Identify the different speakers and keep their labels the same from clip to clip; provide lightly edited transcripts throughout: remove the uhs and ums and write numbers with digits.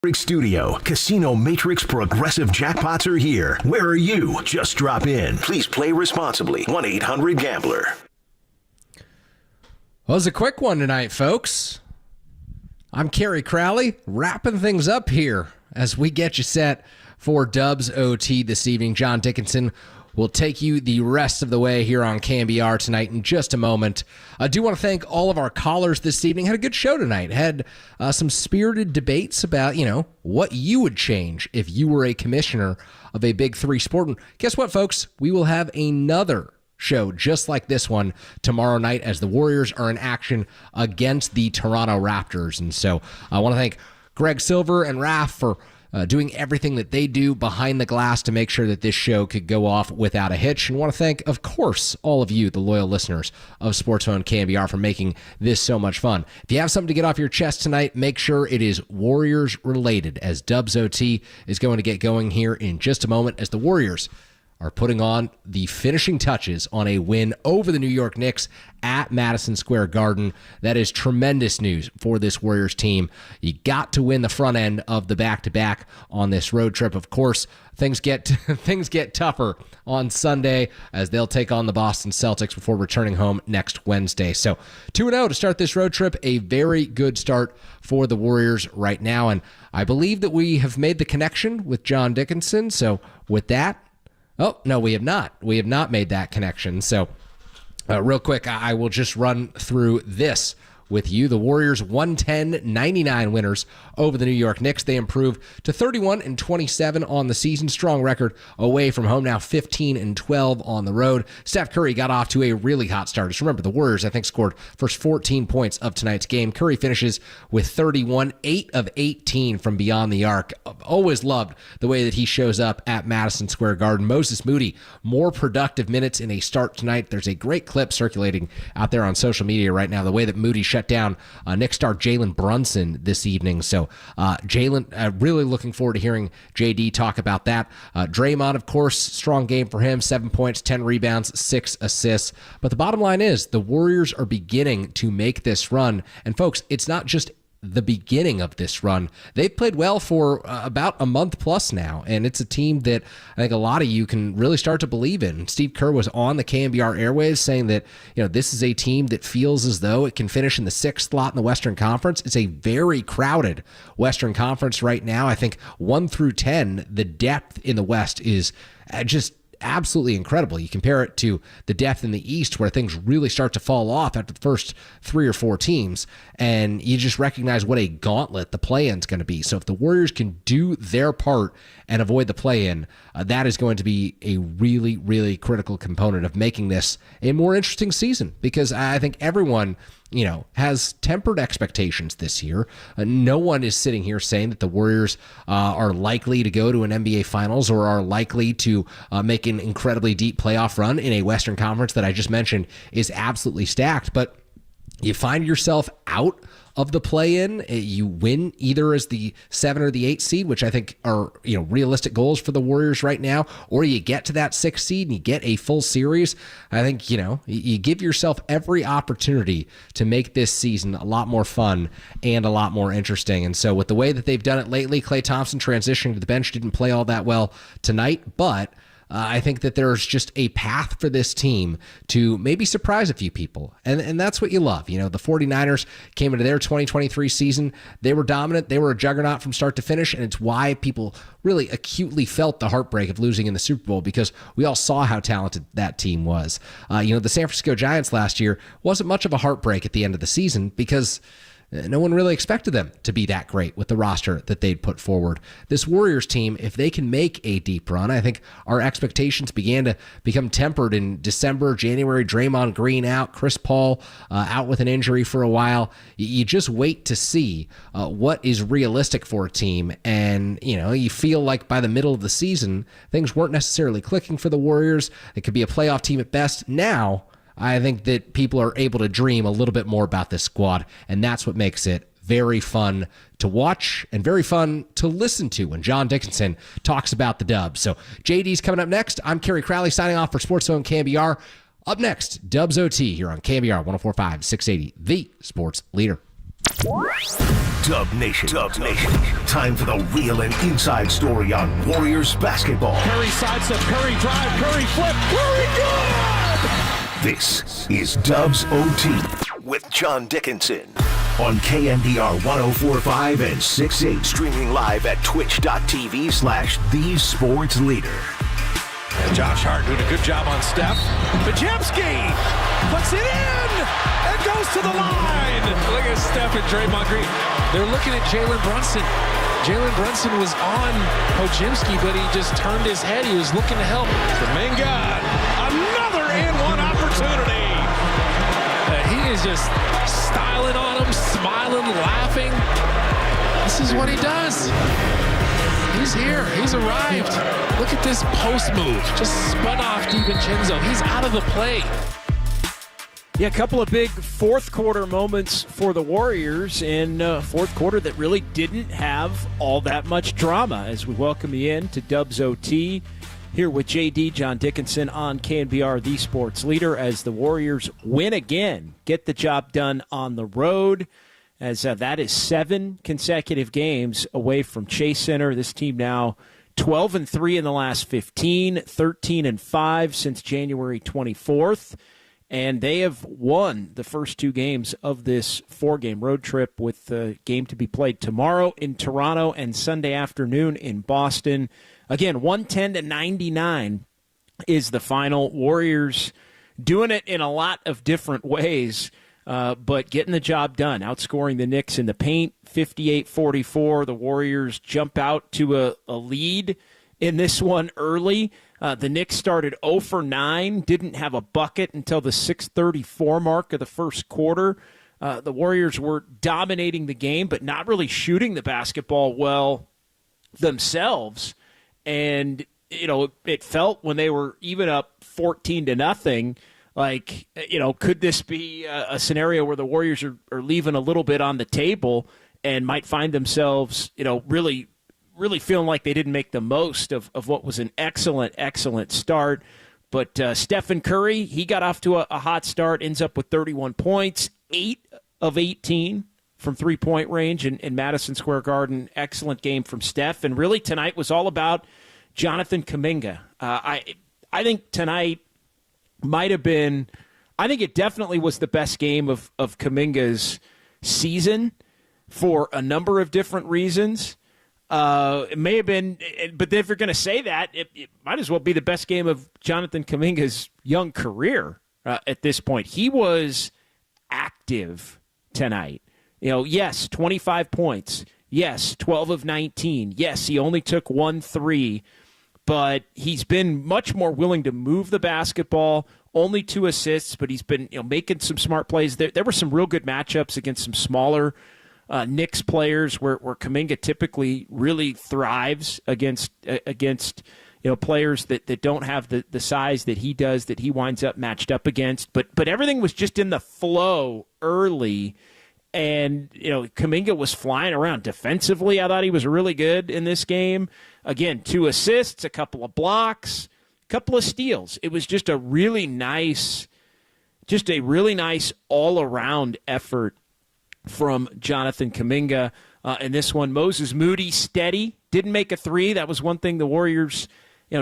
Speaker 1: Studio. Casino Matrix Progressive Jackpots are here. Where are you? Just drop in. Please play responsibly. 1-800-GAMBLER.
Speaker 2: Well, it was a quick one tonight, folks. I'm Kerry Crowley, wrapping things up here as we get you set for Dubs OT this evening. John Dickinson will take you the rest of the way here on KNBR tonight in just a moment. I do want to thank all of our callers this evening. Had a good show tonight. Had some spirited debates about, what you would change if you were a commissioner of a Big Three sport. And guess what, folks? We will have another show just like this one tomorrow night as the Warriors are in action against the Toronto Raptors. And so I want to thank Greg Silver and Raph for doing everything that they do behind the glass to make sure that this show could go off without a hitch. And want to thank, of course, all of you, the loyal listeners of SportsZone KNBR, for making this so much fun. If you have something to get off your chest tonight, make sure it is Warriors related, as Dubs OT is going to get going here in just a moment as the Warriors are putting on the finishing touches on a win over the New York Knicks at Madison Square Garden. That is tremendous news for this Warriors team. You got to win the front end of the back-to-back on this road trip. Of course, things get tougher on Sunday as they'll take on the Boston Celtics before returning home next Wednesday. So 2-0 to start this road trip, a very good start for the Warriors right now. And I believe that we have made the connection with John Dickinson. So with that, oh, no, we have not. We have not made that connection. So real quick, I will just run through this with you. The Warriors 110-99 winners over the New York Knicks. They improved to 31-27 on the season. Strong record away from home, now 15-12 on the road. Steph Curry got off to a really hot start. Just remember, the Warriors, I think, scored first 14 points of tonight's game. Curry finishes with 31, 8 of 18 from beyond the arc. Always loved the way that he shows up at Madison Square Garden. Moses Moody, more productive minutes in a start tonight. There's a great clip circulating out there on social media right now, the way that Moody shut down Knicks star Jalen Brunson this evening. So Jalen, really looking forward to hearing JD talk about that. Draymond, of course, strong game for him, 7 points, 10 rebounds, 6 assists. But the bottom line is the Warriors are beginning to make this run. And folks, it's not just the beginning of this run. They've played well for about a month plus now, and it's a team that I think a lot of you can really start to believe in. Steve Kerr was on the KNBR airwaves saying that this is a team that feels as though it can finish in the 6th slot in the Western Conference. It's a very crowded Western Conference right now. I think 1 through 10, the depth in the West is just absolutely incredible. You compare it to the depth in the East where things really start to fall off after the first 3 or 4 teams, and you just recognize what a gauntlet the play-in's going to be. So if the Warriors can do their part and avoid the play-in, that is going to be a really, really critical component of making this a more interesting season, because I think everyone has tempered expectations this year. No one is sitting here saying that the Warriors are likely to go to an NBA Finals or are likely to make an incredibly deep playoff run in a Western Conference that I just mentioned is absolutely stacked. But you find yourself out of the play-in, you win either as the 7 or the 8 seed, which I think are realistic goals for the Warriors right now, or you get to that 6 seed and you get a full series. I think you give yourself every opportunity to make this season a lot more fun and a lot more interesting. And so with the way that they've done it lately, Klay Thompson transitioning to the bench didn't play all that well tonight, but I think that there's just a path for this team to maybe surprise a few people. And that's what you love. The 49ers came into their 2023 season. They were dominant. They were a juggernaut from start to finish. And it's why people really acutely felt the heartbreak of losing in the Super Bowl, because we all saw how talented that team was. The San Francisco Giants last year wasn't much of a heartbreak at the end of the season because no one really expected them to be that great with the roster that they'd put forward. This Warriors team, if they can make a deep run, I think our expectations began to become tempered in December, January. Draymond Green out, Chris Paul out with an injury for a while. You just wait to see what is realistic for a team. And, you feel like by the middle of the season, things weren't necessarily clicking for the Warriors. It could be a playoff team at best. Now, I think that people are able to dream a little bit more about this squad, and that's what makes it very fun to watch and very fun to listen to when John Dickinson talks about the Dubs. So JD's coming up next. I'm Kerry Crowley signing off for SportsZone KNBR. Up next, Dubs OT here on KNBR 104.5 680, the sports leader.
Speaker 1: Dub Nation. Time for the real and inside story on Warriors basketball.
Speaker 3: Curry sidestep, Curry drive, Curry flip, Curry good!
Speaker 1: This is Dubs OT with John Dickinson on KNBR 104.5 and 6.8. Streaming live at twitch.tv/thesportsleader.
Speaker 3: And Josh Hart doing a good job on Steph. Pajemski puts it in and goes to the line. Look at Steph and Draymond Green. They're looking at Jalen Brunson. Jalen Brunson was on Pajemski, but he just turned his head. He was looking to help. Kuminga, another and one opportunity. He is just styling on him, smiling, laughing. This is what he does. He's here. He's arrived. Look at this post move. Just spun off DiVincenzo. He's out of the play.
Speaker 4: Yeah, a couple of big fourth quarter moments for the Warriors in fourth quarter that really didn't have all that much drama. As we welcome you in to Dubs OT here with JD, John Dickinson on KNBR, the sports leader, as the Warriors win again, get the job done on the road. As that is 7 consecutive games away from Chase Center. This team now 12-3 in the last 15, 13-5 since January 24th. And they have won the first 2 games of this 4-game road trip, with the game to be played tomorrow in Toronto and Sunday afternoon in Boston. Again, 110-99 is the final. Warriors doing it in a lot of different ways. But getting the job done, outscoring the Knicks in the paint, 58-44. The Warriors jump out to a lead in this one early. The Knicks started 0 for 9, didn't have a bucket until the 6:34 mark of the first quarter. The Warriors were dominating the game, but not really shooting the basketball well themselves. And, it felt when they were even up 14-0, like, could this be a scenario where the Warriors are leaving a little bit on the table and might find themselves, really feeling like they didn't make the most of what was an excellent start. But Stephen Curry, he got off to a hot start, ends up with 31 points, 8 of 18 from three-point range in Madison Square Garden. Excellent game from Steph. And really tonight was all about Jonathan Kuminga. I think tonight might have been, I think it definitely was the best game of Kuminga's season for a number of different reasons. It may have been, but if you're going to say that, it might as well be the best game of Jonathan Kuminga's young career at this point. He was active tonight. Yes, 25 points. Yes, 12 of 19. Yes, he only took 1 3. But he's been much more willing to move the basketball, only 2 assists, but he's been making some smart plays. There were some real good matchups against some smaller Knicks players where Kuminga typically really thrives against players that don't have the size that he does, that he winds up matched up against. But everything was just in the flow early. And, Kuminga was flying around defensively. I thought he was really good in this game. Again, 2 assists, a couple of blocks, a couple of steals. It was just a really nice all-around effort from Jonathan Kuminga. In this one, Moses Moody, steady, didn't make a 3. That was one thing the Warriors,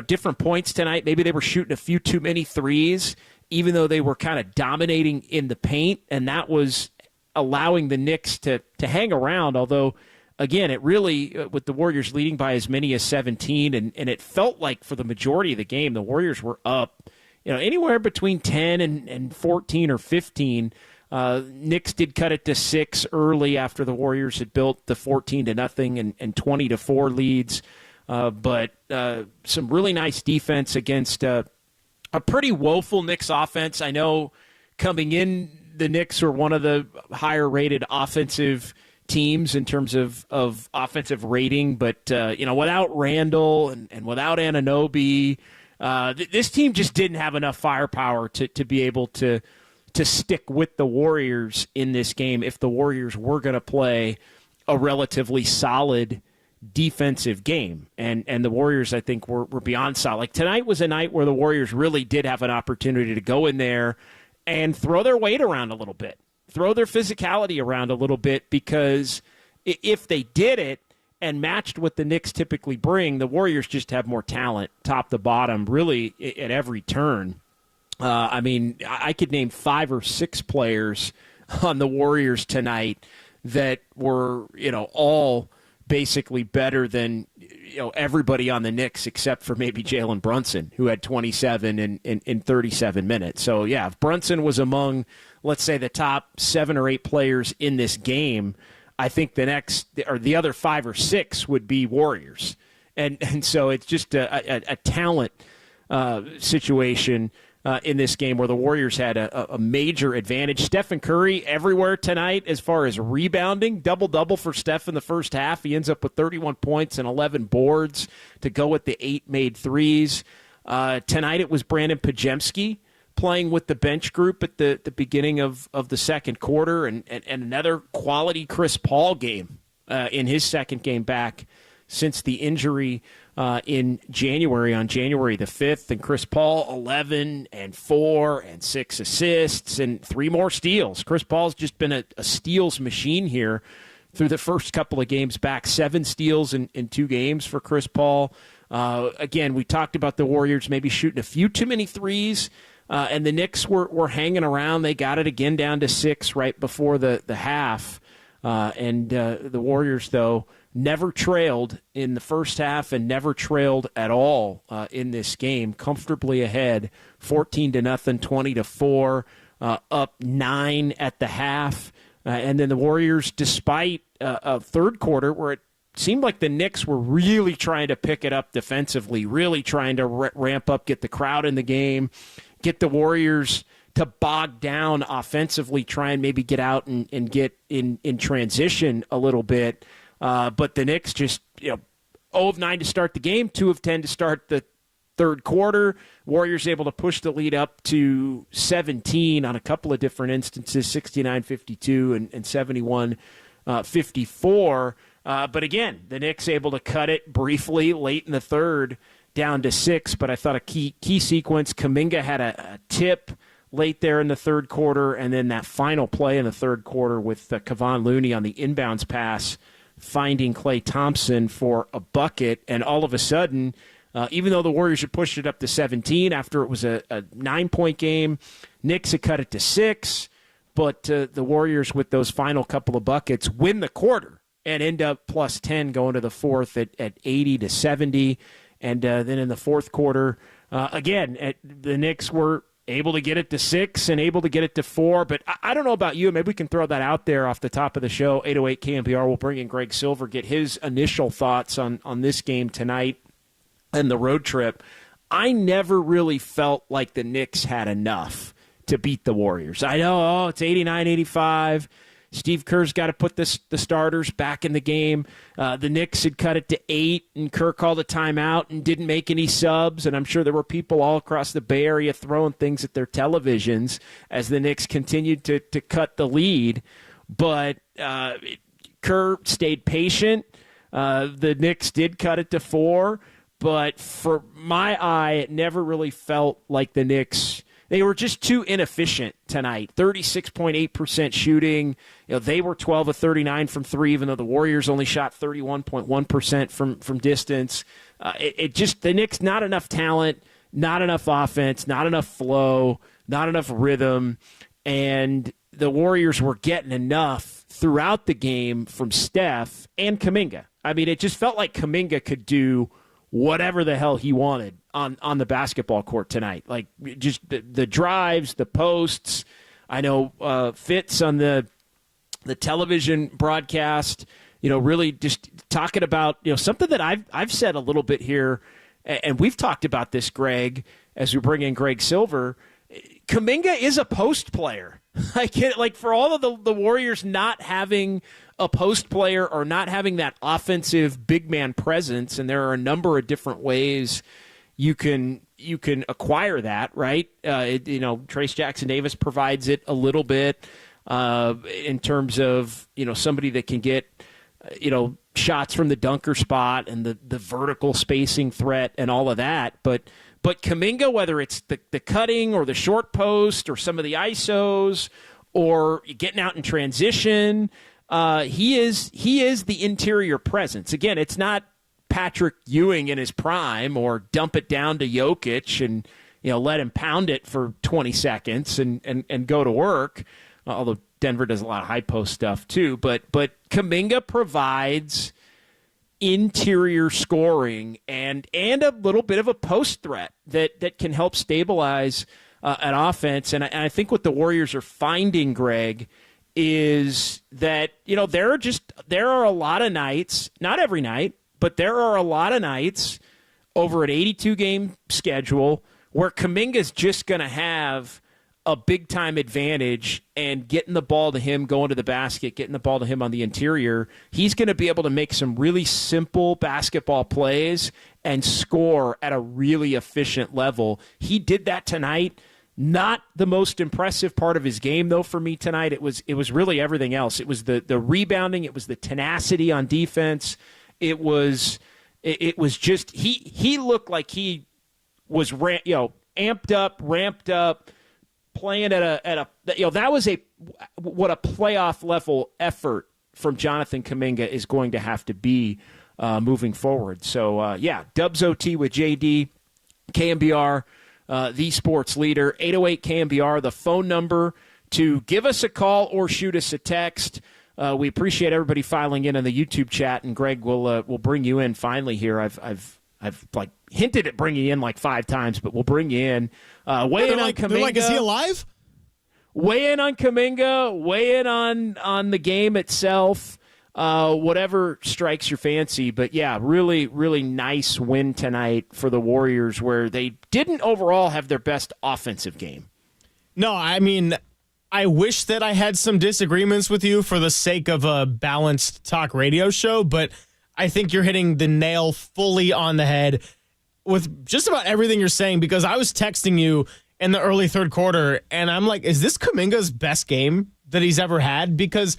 Speaker 4: different points tonight. Maybe they were shooting a few too many threes, even though they were kind of dominating in the paint, and that was allowing the Knicks to hang around, although, again, it really, with the Warriors leading by as many as 17, and it felt like for the majority of the game, the Warriors were up, anywhere between 10 and 14 or 15. Knicks did cut it to 6 early after the Warriors had built the 14-0 and 20-4 leads. But some really nice defense against a pretty woeful Knicks offense. I know coming in, the Knicks are one of the higher-rated offensive teams in terms of offensive rating, but without Randall and without Anunoby, this team just didn't have enough firepower to be able to stick with the Warriors in this game if the Warriors were going to play a relatively solid defensive game. And the Warriors, I think, were beyond solid. Like, tonight was a night where the Warriors really did have an opportunity to go in there and throw their weight around a little bit. throw their physicality around a little bit, because if they did it and matched what the Knicks typically bring, the Warriors just have more talent top to bottom, really at every turn. I could name 5 or 6 players on the Warriors tonight that were, all basically better than, everybody on the Knicks except for maybe Jalen Brunson, who had 27 in 37 minutes. So, yeah, if Brunson was among, let's say, the top 7 or 8 players in this game, I think the other 5 or 6 would be Warriors. And so it's just a talent situation in this game where the Warriors had a major advantage. Stephen Curry everywhere tonight as far as rebounding. Double-double for Steph in the first half. He ends up with 31 points and 11 boards to go with the 8 made threes. Tonight it was Brandon Podziemski playing with the bench group at the beginning of the second quarter, and another quality Chris Paul game in his second game back since the injury in January, on January the 5th. And Chris Paul, 11 and 4 and 6 assists and 3 more steals. Chris Paul's just been a steals machine here through the first couple of games back. 7 steals in 2 games for Chris Paul. Again, we talked about the Warriors maybe shooting a few too many threes, and the Knicks were hanging around. They got it again down to 6 right before the half. And the Warriors, though, never trailed in the first half and never trailed at all in this game. Comfortably ahead, 14-0, 20-4, up 9 at the half. And then the Warriors, despite a third quarter where it seemed like the Knicks were really trying to pick it up defensively, really trying to ramp up, get the crowd in the game, get the Warriors to bog down offensively, try and maybe get out and get in transition a little bit. But the Knicks just, 0 of 9 to start the game, 2 of 10 to start the third quarter. Warriors able to push the lead up to 17 on a couple of different instances, 69-52 and 71-54. But again, the Knicks able to cut it briefly late in the third down to 6. But I thought a key sequence, Kuminga had a tip late there in the third quarter, and then that final play in the third quarter with Kevon Looney on the inbounds pass, finding Klay Thompson for a bucket. And all of a sudden, even though the Warriors had pushed it up to 17 after it was a 9-point game, Knicks had cut it to 6. But the Warriors, with those final couple of buckets, win the quarter and end up plus 10 going to the fourth at 80-70. And then in the fourth quarter, again, the Knicks were able to get it to 6 and able to get it to 4. But I don't know about you. Maybe we can throw that out there off the top of the show. 808 KNBR. We'll bring in Greg Silver, get his initial thoughts on this game tonight and the road trip. I never really felt like the Knicks had enough to beat the Warriors. I know, it's 89-85. Steve Kerr's got to put the starters back in the game. The Knicks had cut it to 8, and Kerr called a timeout and didn't make any subs. And I'm sure there were people all across the Bay Area throwing things at their televisions as the Knicks continued to cut the lead. But Kerr stayed patient. The Knicks did cut it to 4. But for my eye, it never really felt like the Knicks. They were just too inefficient tonight. 36.8% shooting. They were 12 of 39 from 3, even though the Warriors only shot 31.1% from distance. The Knicks, not enough talent, not enough offense, not enough flow, not enough rhythm. And the Warriors were getting enough throughout the game from Steph and Kuminga. I mean, it just felt like Kuminga could do whatever the hell he wanted on the basketball court tonight. Like, just the drives, the posts. I know Fitz on the television broadcast, really just talking about, something that I've said a little bit here, and we've talked about this, Greg, as we bring in Greg Silver. Kuminga is a post player. Like for all of the Warriors not having a post player or not having that offensive big man presence, and there are a number of different ways you can acquire that, right? Trace Jackson-Davis provides it a little bit in terms of, somebody that can get, shots from the dunker spot and the vertical spacing threat and all of that. But Kuminga, whether it's the cutting or the short post or some of the ISOs or getting out in transition. He is the interior presence. Again, it's not Patrick Ewing in his prime, or dump it down to Jokic and let him pound it for 20 seconds and go to work. Although Denver does a lot of high post stuff too, but Kuminga provides interior scoring and a little bit of a post threat that can help stabilize an offense. And I think what the Warriors are finding, Greg, is that there are a lot of nights, not every night, but there are a lot of nights over an 82-game schedule where Kuminga's just going to have a big-time advantage, and getting the ball to him, going to the basket, getting the ball to him on the interior, he's going to be able to make some really simple basketball plays and score at a really efficient level. He did that tonight. Not the most impressive part of his game, though, for me tonight. It was really everything else. It was the rebounding. It was the tenacity on defense. It was just he looked like he was amped up, ramped up, playing at a that was what a playoff level effort from Jonathan Kuminga is going to have to be moving forward. So Dubs OT with JD, KNBR, the sports leader, 808 KNBR, the phone number to give us a call or shoot us a text. We appreciate everybody filing in on the YouTube chat, and Greg will bring you in finally here. I've like hinted at bringing you in like 5 times, but we'll bring you in. Weigh in on Kuminga.
Speaker 5: Is he alive?
Speaker 4: Weigh in on Kuminga. Weigh in on the game itself. Whatever strikes your fancy. But yeah, really, really nice win tonight for the Warriors, where they didn't overall have their best offensive game.
Speaker 5: No, I mean, I wish that I had some disagreements with you for the sake of a balanced talk radio show, but I think you're hitting the nail fully on the head with just about everything you're saying, because I was texting you in the early third quarter, and I'm like, is this Kuminga's best game that he's ever had? Because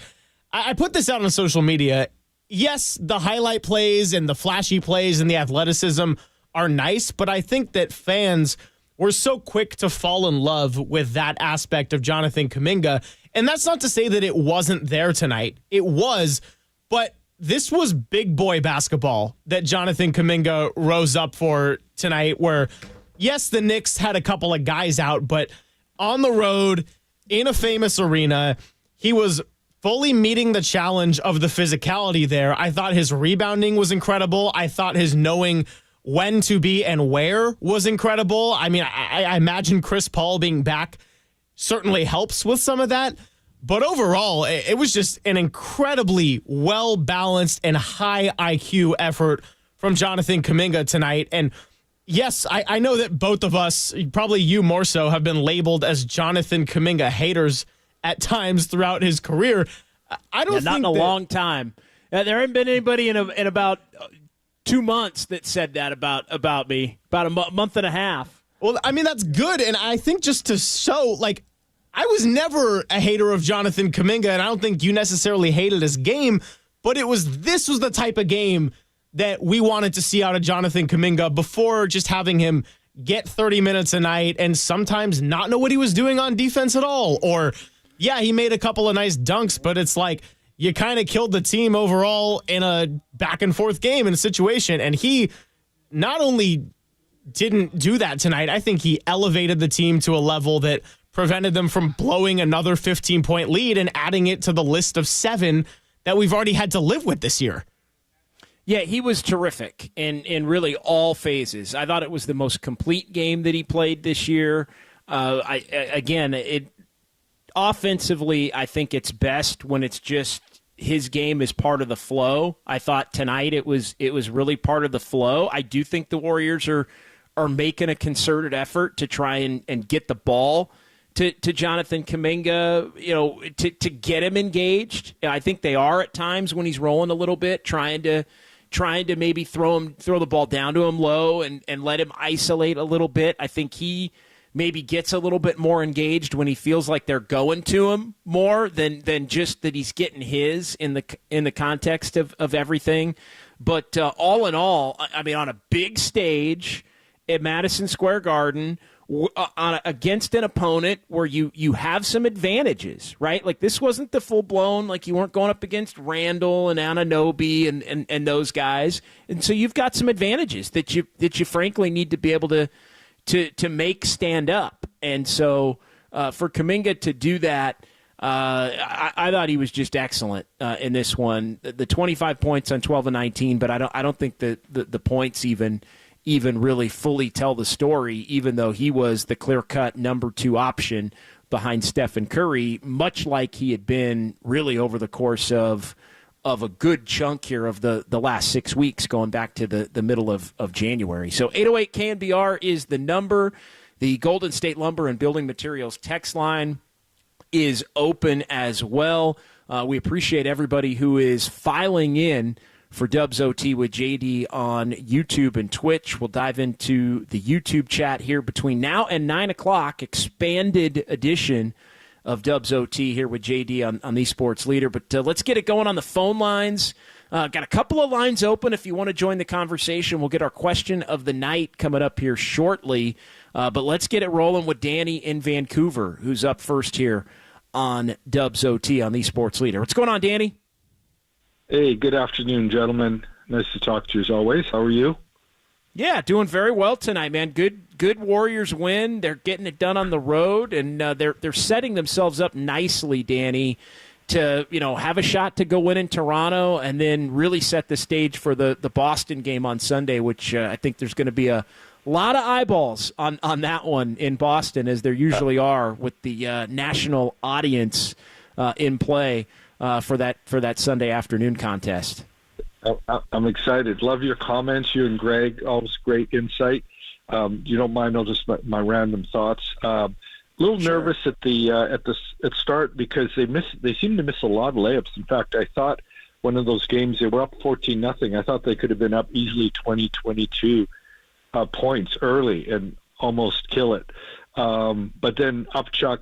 Speaker 5: I put this out on social media. Yes, the highlight plays and the flashy plays and the athleticism are nice, but I think that fans were so quick to fall in love with that aspect of Jonathan Kuminga. And that's not to say that it wasn't there tonight. It was, but this was big boy basketball that Jonathan Kuminga rose up for tonight, where, yes, the Knicks had a couple of guys out, but on the road, in a famous arena, he was fully meeting the challenge of the physicality there. I thought his rebounding was incredible. I thought his knowing when to be and where was incredible. I mean, I imagine Chris Paul being back certainly helps with some of that. But overall, it was just an incredibly well-balanced and high IQ effort from Jonathan Kuminga tonight. And yes, I know that both of us, probably you more so, have been labeled as Jonathan Kuminga haters at times throughout his career. I don't think
Speaker 4: not in a long time. There hasn't been anybody in about 2 months that said that about me, about a month and a half.
Speaker 5: Well, I mean, that's good. And I think just to show, like, I was never a hater of Jonathan Kuminga, and I don't think you necessarily hated his game, but this was the type of game that we wanted to see out of Jonathan Kuminga before just having him get 30 minutes a night and sometimes not know what he was doing on defense at all. Or, yeah, he made a couple of nice dunks, but it's like you kind of killed the team overall in a back-and-forth game in a situation, and he not only didn't do that tonight, I think he elevated the team to a level that prevented them from blowing another 15-point lead and adding it to the list of 7 that we've already had to live with this year.
Speaker 4: Yeah, he was terrific in really all phases. I thought it was the most complete game that he played this year. Offensively, I think it's best when it's just his game is part of the flow. I thought tonight it was really part of the flow. I do think the Warriors are making a concerted effort to try and get the ball to Jonathan Kuminga, to get him engaged. I think they are at times when he's rolling a little bit, trying to maybe throw the ball down to him low and let him isolate a little bit. I think he maybe gets a little bit more engaged when he feels like they're going to him more than just that he's getting his in the context of everything. But all in all, I mean, on a big stage at Madison Square Garden, against an opponent where you have some advantages, right? Like this wasn't the full blown, like you weren't going up against Randall and Anunoby and those guys, and so you've got some advantages that you frankly need to be able to make stand up, and so for Kuminga to do that. I thought he was just excellent in this one. The 25 points on 12 and 19, but I don't think the points even really fully tell the story, even though he was the clear-cut number 2 option behind Stephen Curry, much like he had been really over the course of a good chunk here of the last 6 weeks, going back to the middle of January. So 808 KNBR is the number. The Golden State Lumber and Building Materials text line is open as well. We appreciate everybody who is filing in for Dubs OT with JD on YouTube and Twitch. We'll dive into the YouTube chat here between now and 9 o'clock, expanded edition of Dubs OT here with JD on the Sports Leader. But let's get it going on the phone lines. Got a couple of lines open if you want to join the conversation. We'll get our question of the night coming up here shortly. But let's get it rolling with Danny in Vancouver, who's up first here on Dubs OT on the Sports Leader. What's going on, Danny?
Speaker 6: Hey, good afternoon, gentlemen. Nice to talk to you as always. How are you?
Speaker 4: Yeah, doing very well tonight, man. Good Warriors win. They're getting it done on the road, and they're setting themselves up nicely, Danny, to have a shot to go win in Toronto, and then really set the stage for the Boston game on Sunday, which I think there's going to be a lot of eyeballs on that one in Boston, as there usually are with the national audience in play for that Sunday afternoon contest.
Speaker 6: I'm excited. Love your comments, you and Greg. Always great insight. You don't mind? I'll just my random thoughts. A little nervous at start because they seem to miss a lot of layups. In fact, I thought one of those games they were up 14-0. I thought they could have been up easily 20-22 points early and almost kill it. But then Upchuck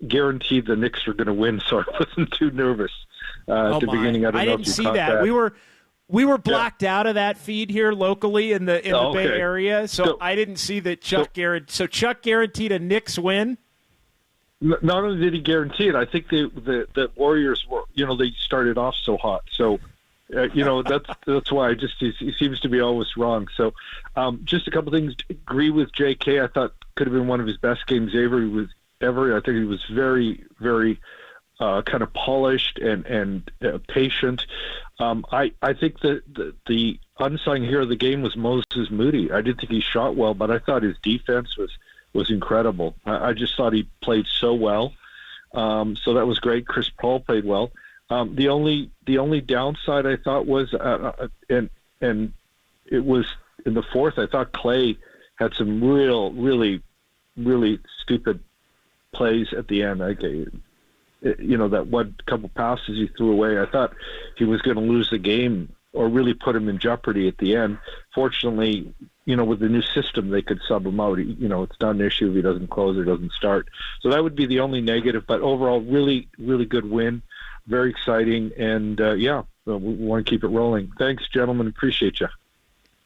Speaker 6: guaranteed the Knicks were going to win, so I wasn't too nervous at the beginning. I didn't
Speaker 4: see that. We were blacked out of that feed here locally in the Bay Area, so I didn't see that Chuck guaranteed a Knicks win.
Speaker 6: Not only did he guarantee it, I think the Warriors were, they started off so hot. So, that's why he seems to be always wrong. So, just a couple things. Agree with J.K. I thought could have been one of his best games ever. I think he was very, very kind of polished and patient. I think that the unsung hero of the game was Moses Moody. I didn't think he shot well, but I thought his defense was incredible. I just thought he played so well. So that was great. Chris Paul played well. The only downside I thought was, and it was in the fourth, I thought Clay had some really, really stupid plays at the end. That one couple passes he threw away, I thought he was going to lose the game or really put him in jeopardy at the end. Fortunately, with the new system, they could sub him out. It's not an issue if he doesn't close or doesn't start. So that would be the only negative. But overall, really, really good win. Very exciting. And, we want to keep it rolling. Thanks, gentlemen. Appreciate you.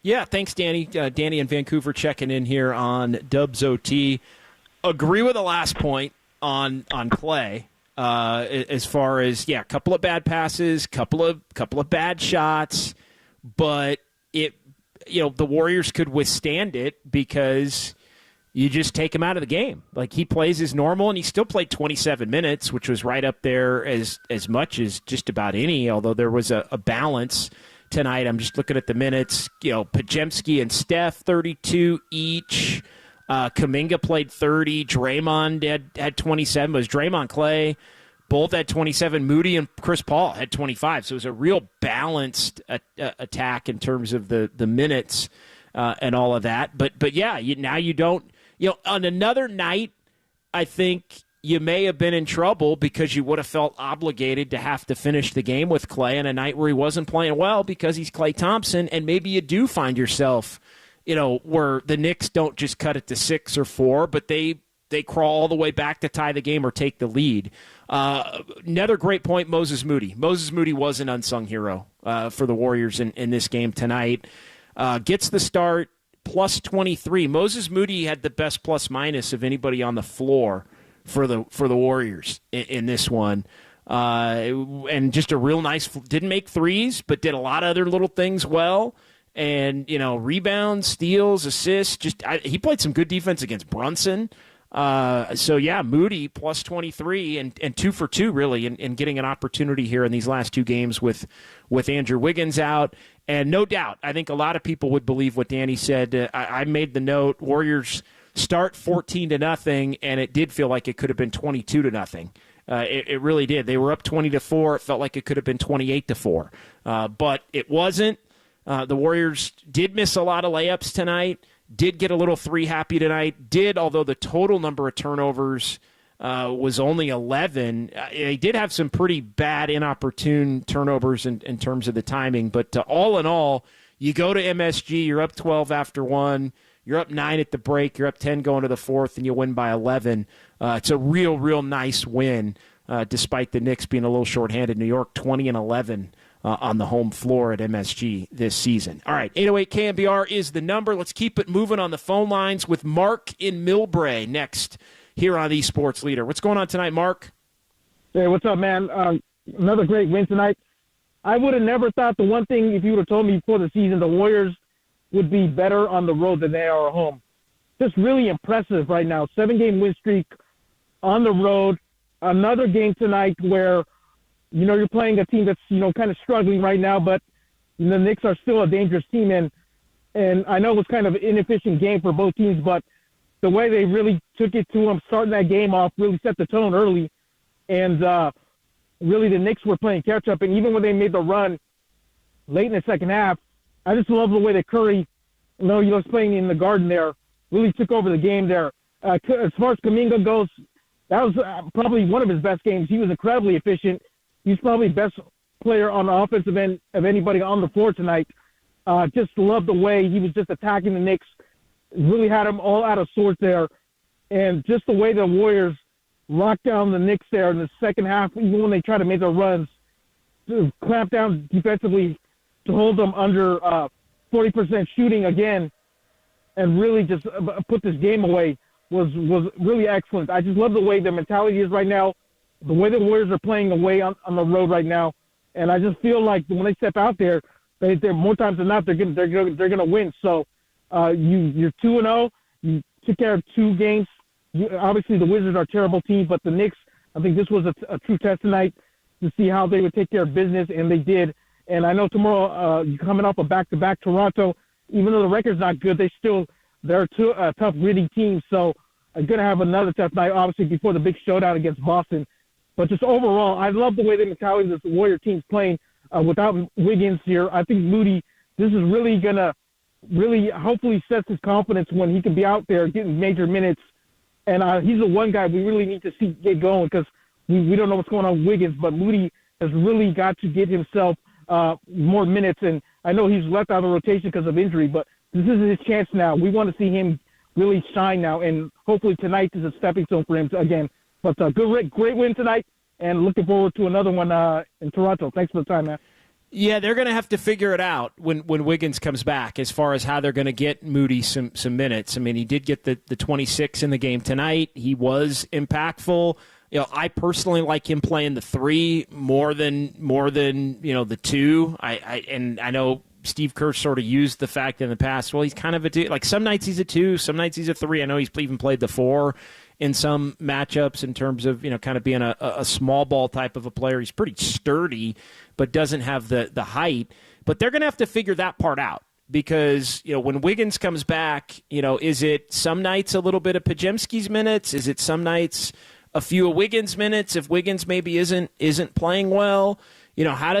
Speaker 4: Yeah, thanks, Danny. Danny in Vancouver checking in here on Dubs OT. Agree with the last point on Clay. As far as a couple of bad passes, couple of bad shots, but the Warriors could withstand it because you just take him out of the game. Like, he plays as normal, and he still played 27 minutes, which was right up there as much as just about any, although there was a balance tonight. I'm just looking at the minutes. Podziemski and Steph, 32 each. Kuminga played 30. Draymond had 27. It was Draymond, Clay, both had 27. Moody and Chris Paul had 25. So it was a real balanced attack in terms of the minutes and all of that. But yeah, now you don't. On another night, I think you may have been in trouble because you would have felt obligated to have to finish the game with Clay on a night where he wasn't playing well because he's Klay Thompson, and maybe you do find yourself where the Knicks don't just cut it to 6 or 4, but they crawl all the way back to tie the game or take the lead. Another great point, Moses Moody. Moses Moody was an unsung hero for the Warriors in this game tonight. Gets the start, plus 23. Moses Moody had the best plus-minus of anybody on the floor for the Warriors in this one. And just a real nice, didn't make threes, but did a lot of other little things well. And, rebounds, steals, assists. He played some good defense against Brunson. Moody plus 23 and 2 for 2 really in getting an opportunity here in these last two games with Andrew Wiggins out. And no doubt, I think a lot of people would believe what Danny said. I made the note, Warriors start 14-0, and it did feel like it could have been 22-0. It really did. They were up 20-4. It felt like it could have been 28-4. But it wasn't. The Warriors did miss a lot of layups tonight, did get a little three happy tonight, although the total number of turnovers was only 11. They did have some pretty bad, inopportune turnovers in terms of the timing. But all in all, you go to MSG, you're up 12 after one, you're up 9 at the break, you're up 10 going to the fourth, and you win by 11. It's a real, real nice win, despite the Knicks being a little shorthanded. New York 20-11 on the home floor at MSG this season. All right, 808 KNBR is the number. Let's keep it moving on the phone lines with Mark in Millbrae next here on the Sports Leader. What's going on tonight, Mark?
Speaker 7: Hey, what's up, man? Another great win tonight. I would have never thought the one thing, if you would have told me before the season, the Warriors would be better on the road than they are at home. Just really impressive right now. 7-game win streak on the road. Another game tonight where, you're playing a team that's, kind of struggling right now, but the Knicks are still a dangerous team. And I know it was kind of an inefficient game for both teams, but the way they really took it to them, starting that game off, really set the tone early. And really the Knicks were playing catch-up. And even when they made the run late in the second half, I just love the way that Curry, was playing in the Garden there, really took over the game there. As far as Kuminga goes, that was probably one of his best games. He was incredibly efficient. He's probably the best player on the offensive end of anybody on the floor tonight. Just love the way he was just attacking the Knicks. Really had them all out of sorts there. And just the way the Warriors locked down the Knicks there in the second half, even when they tried to make their runs, to clamp down defensively to hold them under 40% shooting again and really just put this game away was really excellent. I just love the way the mentality is right now, the way the Warriors are playing away on the road right now. And I just feel like when they step out there, they're more times than not, they're gonna win. So you're 2-0. You took care of 2 games. Obviously, the Wizards are a terrible team, but the Knicks, I think this was a true test tonight to see how they would take care of business, and they did. And I know tomorrow you're coming up a back-to-back Toronto. Even though the record's not good, they're a tough, gritty team. So I'm going to have another tough night, obviously, before the big showdown against Boston. But just overall, I love the way the mentality of this Warrior team's playing without Wiggins here. I think Moody, this is really going to hopefully sets his confidence when he can be out there getting major minutes. And he's the one guy we really need to see get going because we don't know what's going on with Wiggins, but Moody has really got to get himself more minutes. And I know he's left out of the rotation because of injury, but this is his chance now. We want to see him really shine now, and hopefully tonight is a stepping stone for him again. But great win tonight, and looking forward to another one in Toronto. Thanks for the time, man.
Speaker 4: Yeah, they're going to have to figure it out when Wiggins comes back as far as how they're going to get Moody some minutes. I mean, he did get the 26 in the game tonight. He was impactful. I personally like him playing the 3 more than the 2. I know Steve Kerr sort of used the fact in the past, well, he's kind of a 2. Like some nights he's a 2, some nights he's a 3. I know he's even played the 4 in some matchups in terms of, kind of being a small ball type of a player. He's pretty sturdy, but doesn't have the height. But they're going to have to figure that part out because, when Wiggins comes back, is it some nights a little bit of Pajemski's minutes? Is it some nights a few of Wiggins minutes if Wiggins maybe isn't playing well? How do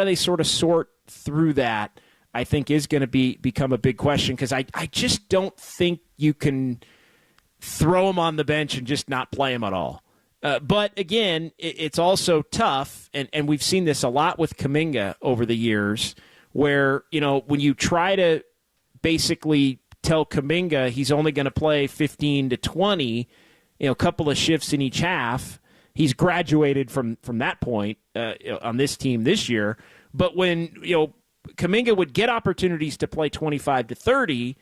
Speaker 4: they sort of sort through that? I think is going to become a big question because I just don't think you can throw him on the bench and just not play him at all. But again, it's also tough, and we've seen this a lot with Kuminga over the years, where when you try to basically tell Kuminga he's only going to play 15 to 20, a couple of shifts in each half, he's graduated from that point on this team this year. But when Kuminga would get opportunities to play 25 to 30,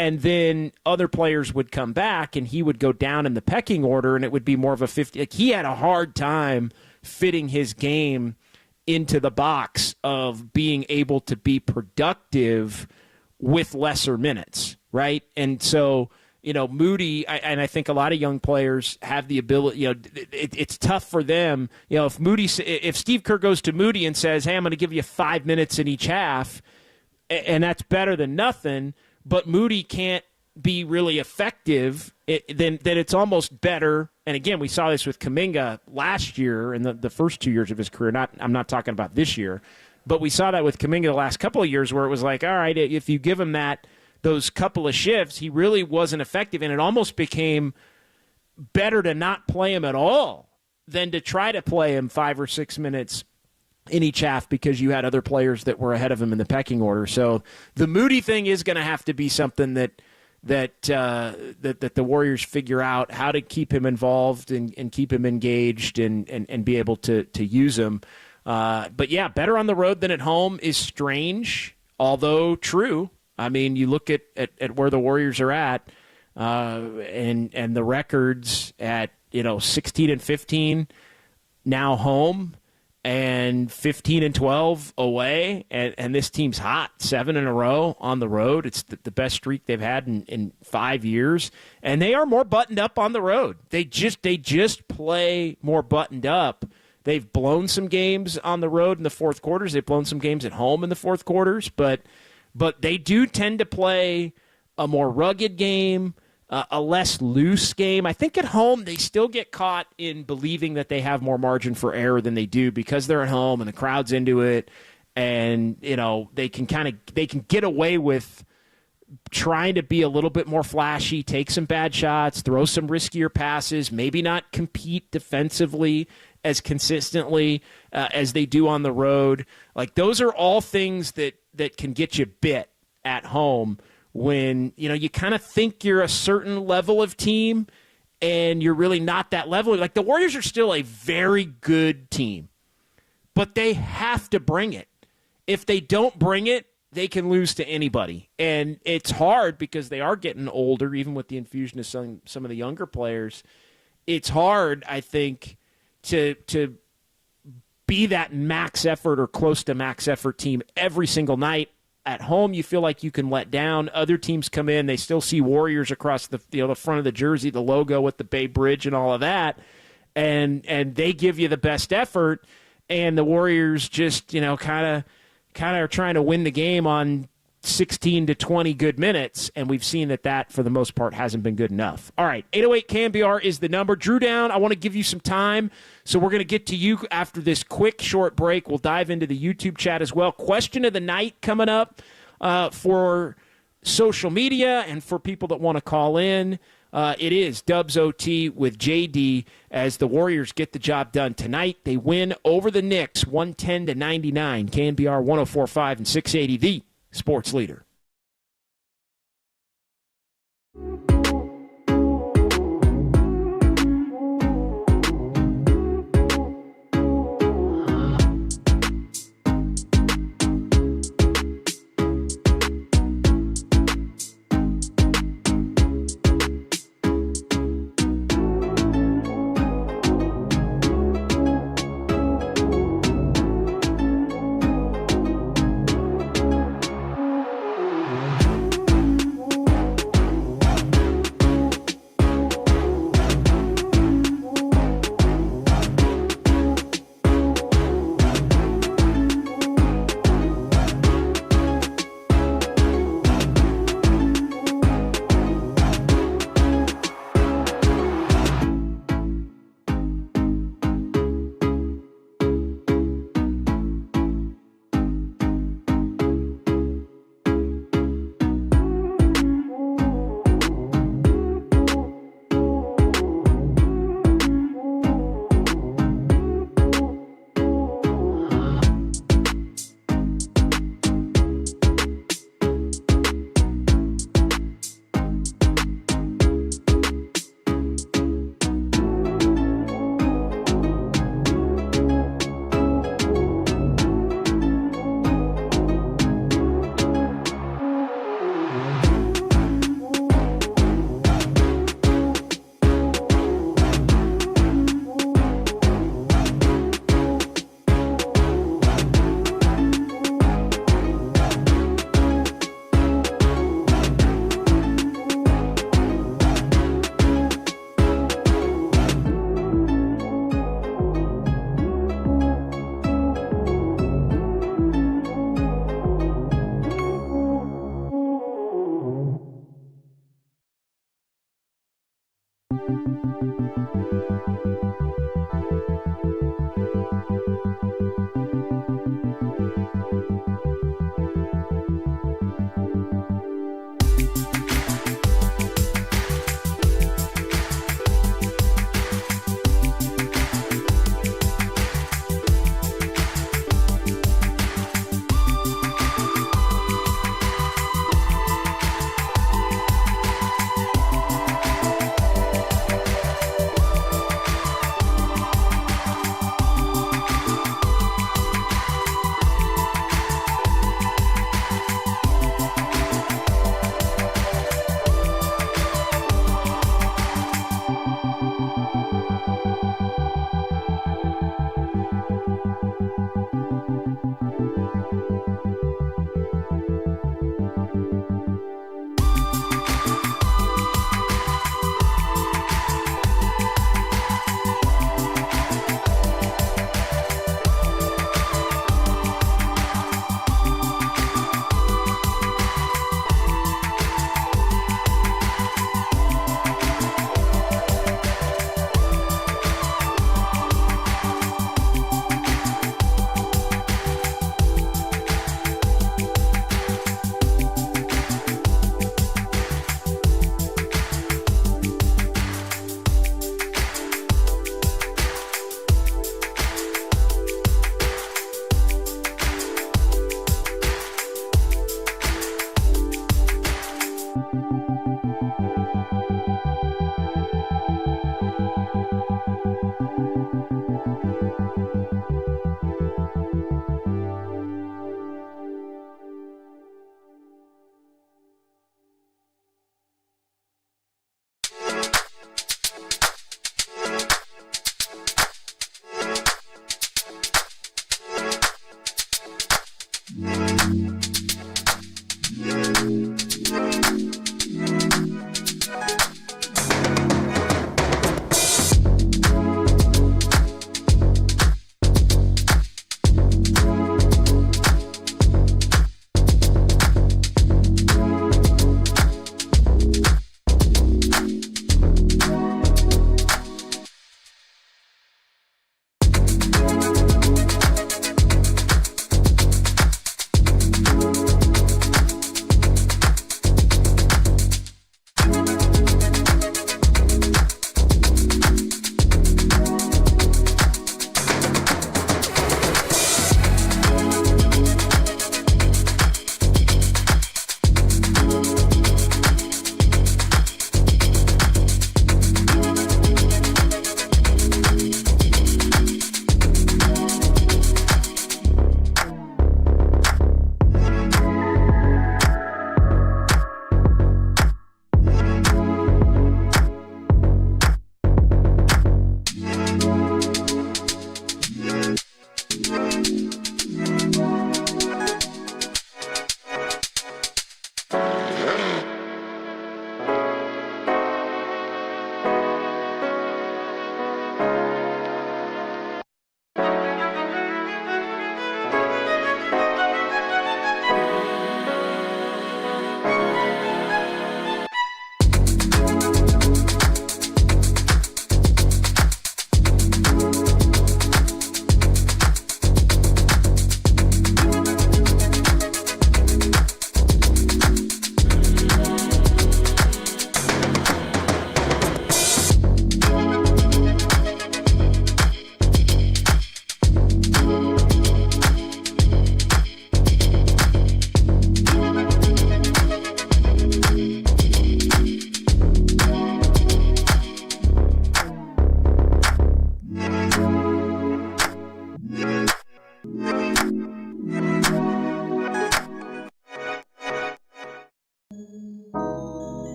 Speaker 4: and then other players would come back, and he would go down in the pecking order, and it would be more of a 50. Like, he had a hard time fitting his game into the box of being able to be productive with lesser minutes, right? And so, Moody, and I think a lot of young players have the ability, it's tough for them. If Steve Kerr goes to Moody and says, hey, I'm going to give you 5 minutes in each half, and that's better than nothing, but Moody can't be really effective, then it's almost better. And again, we saw this with Kuminga last year and the first 2 years of his career. I'm not talking about this year, but we saw that with Kuminga the last couple of years where it was like, all right, if you give him those couple of shifts, he really wasn't effective, and it almost became better to not play him at all than to try to play him 5 or 6 minutes in each half because you had other players that were ahead of him in the pecking order. So the Moody thing is going to have to be something that the Warriors figure out how to keep him involved and keep him engaged and be able to use him. But yeah, better on the road than at home is strange, although true. I mean, you look at where the Warriors are at, and the records at 16-15 now home, and 15-12 away, and this team's hot, 7 in a row on the road. It's the best streak they've had in 5 years, and they are more buttoned up on the road. They just play more buttoned up. They've blown some games on the road in the fourth quarters. They've blown some games at home in the fourth quarters, but they do tend to play a more rugged game, a less loose game. I think at home they still get caught in believing that they have more margin for error than they do because they're at home and the crowd's into it, and they can get away with trying to be a little bit more flashy, take some bad shots, throw some riskier passes, maybe not compete defensively as consistently as they do on the road. Like, those are all things that can get you bit at home when you kind of think you're a certain level of team and you're really not that level. Like, the Warriors are still a very good team, but they have to bring it. If they don't bring it, they can lose to anybody. And it's hard because they are getting older, even with the infusion of some of the younger players. It's hard, I think, to be that max effort or close to max effort team every single night. At home, you feel like you can let down. Other teams come in, they still see Warriors across the front of the jersey, the logo with the Bay Bridge and all of that, and they give you the best effort, and the Warriors just kind of are trying to win the game on 16 to 20 good minutes, and we've seen that for the most part hasn't been good enough. All right, 808 KNBR is the number. Drew Down, I want to give you some time, so we're going to get to you after this quick short break. We'll dive into the YouTube chat as well. Question of the night coming up for social media and for people that want to call in. It is Dubs OT with JD as the Warriors get the job done tonight. They win over the Knicks 110-99. KNBR 104.5 and 680, the sports leader.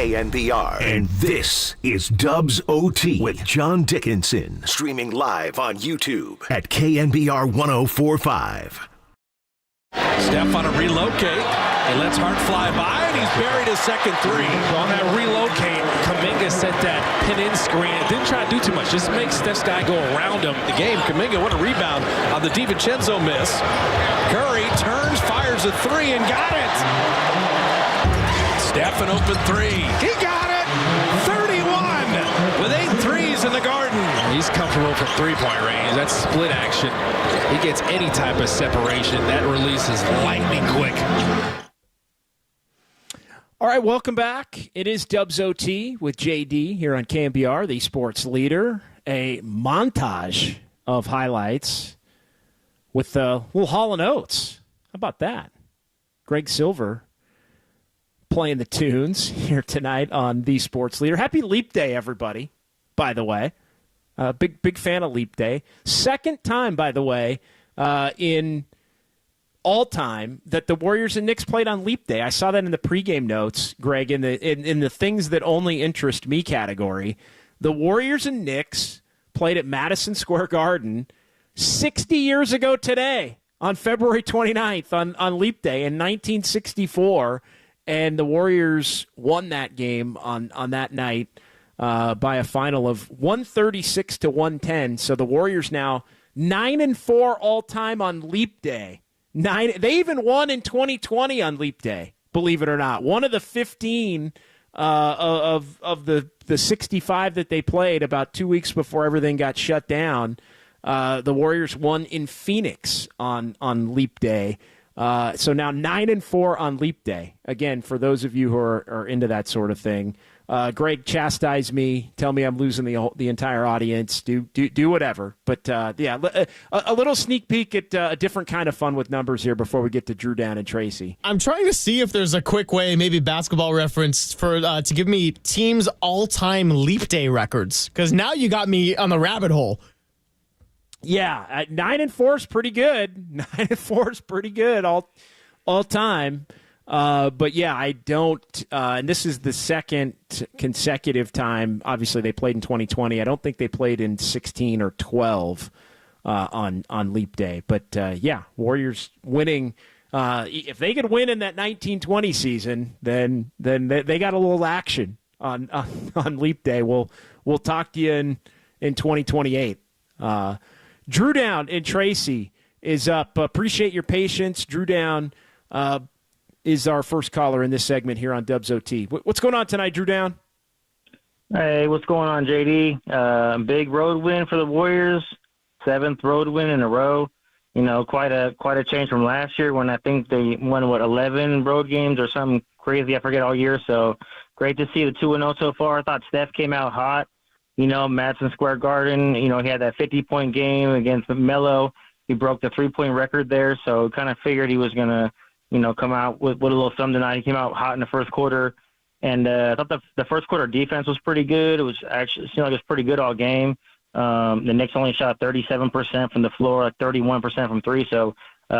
Speaker 1: KNBR. And this is Dubs OT with John Dickinson. Streaming live on YouTube at KNBR 1045.
Speaker 3: Steph on a relocate. He lets Hart fly by, and he's buried his second three. On that relocate, Kuminga sent that pin-in screen. Didn't try to do too much. Just make Steph's guy go around him. The game, Kuminga, what a rebound on the DiVincenzo miss. Curry turns, fires a three, and got it. Steph an open three. He got it! 31 with 8 threes in the Garden. He's comfortable from three-point range. That's split action. He gets any type of separation. That release is lightning quick.
Speaker 4: All right, welcome back. It is Dubs OT with JD here on KNBR, the sports leader. A montage of highlights with a little Hall & Oates. How about that? Greg Silver playing the tunes here tonight on the sports leader. Happy Leap Day, everybody, by the way. Big fan of Leap Day. Second time, by the way, in all time that the Warriors and Knicks played on Leap Day. I saw that in the pregame notes, Greg, in the things that only interest me category. The Warriors and Knicks played at Madison Square Garden 60 years ago today on February 29th on Leap Day in 1964, and the Warriors won that game on that night by a final of 136 to 110. So the Warriors now 9-4 all time on Leap Day. They even won in 2020 on Leap Day, believe it or not. One of the 15 of the 65 that they played about 2 weeks before everything got shut down. The Warriors won in Phoenix on Leap Day. So now 9-4 on Leap Day. Again, for those of you who are into that sort of thing. Greg, chastise me. Tell me I'm losing the entire audience. Do whatever. But yeah, a little sneak peek at a different kind of fun with numbers here before we get to Drew Down and Tracy.
Speaker 5: I'm trying to see if there's a quick way, maybe basketball reference, for to give me teams' all-time Leap Day records. Because now you got me on the rabbit hole.
Speaker 4: Yeah, 9-4 is pretty good. 9-4 is pretty good all time. But yeah, I don't, and this is the second consecutive time. Obviously, they played in 2020. I don't think they played in 16 or 12 on Leap Day. But yeah, Warriors winning. If they could win in that 1920 season, then they got a little action on Leap Day. We'll talk to you in 2028. Drew Down and Tracy is up. Appreciate your patience. Drew Down is our first caller in this segment here on Dubs OT. What's going on tonight, Drew Down?
Speaker 8: Hey, what's going on, JD? Big road win for the Warriors, 7th road win in a row. You know, quite a change from last year when I think they won 11 road games or something crazy. I forget all year. So great to see the 2-0 so far. I thought Steph came out hot. You know, Madison Square Garden. You know, he had that 50-point game against Melo. He broke the 3-point record there. So kind of figured he was gonna, you know, come out with a little something tonight. He came out hot in the first quarter. And I thought the first quarter defense was pretty good. It was actually seemed like it was pretty good all game. The Knicks only shot 37% from the floor, like 31% from three. So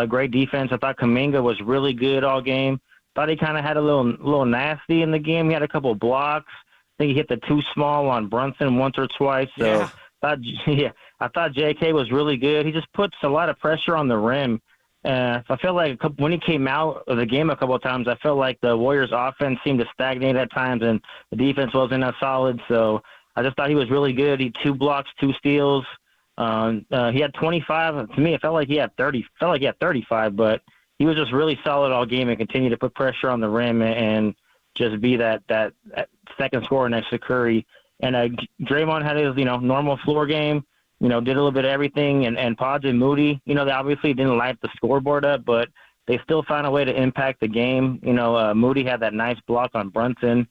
Speaker 8: great defense. I thought Kuminga was really good all game. Thought he kind of had a little nasty in the game. He had a couple of blocks. I think he hit the too small on Brunson once or twice. So
Speaker 4: Yeah.
Speaker 8: I thought JK was really good. He just puts a lot of pressure on the rim. I felt like when he came out of the game a couple of times, I felt like the Warriors' offense seemed to stagnate at times, and the defense wasn't as solid. So I just thought he was really good. He had 2 blocks, 2 steals. He had 25. To me, it felt like he had 30. Felt like he had 35, but he was just really solid all game and continued to put pressure on the rim and just be that second scorer next to Curry. And Draymond had his normal floor game. Did a little bit of everything, and Podge and Moody, they obviously didn't light the scoreboard up, but they still found a way to impact the game. Moody had that nice block on Brunson.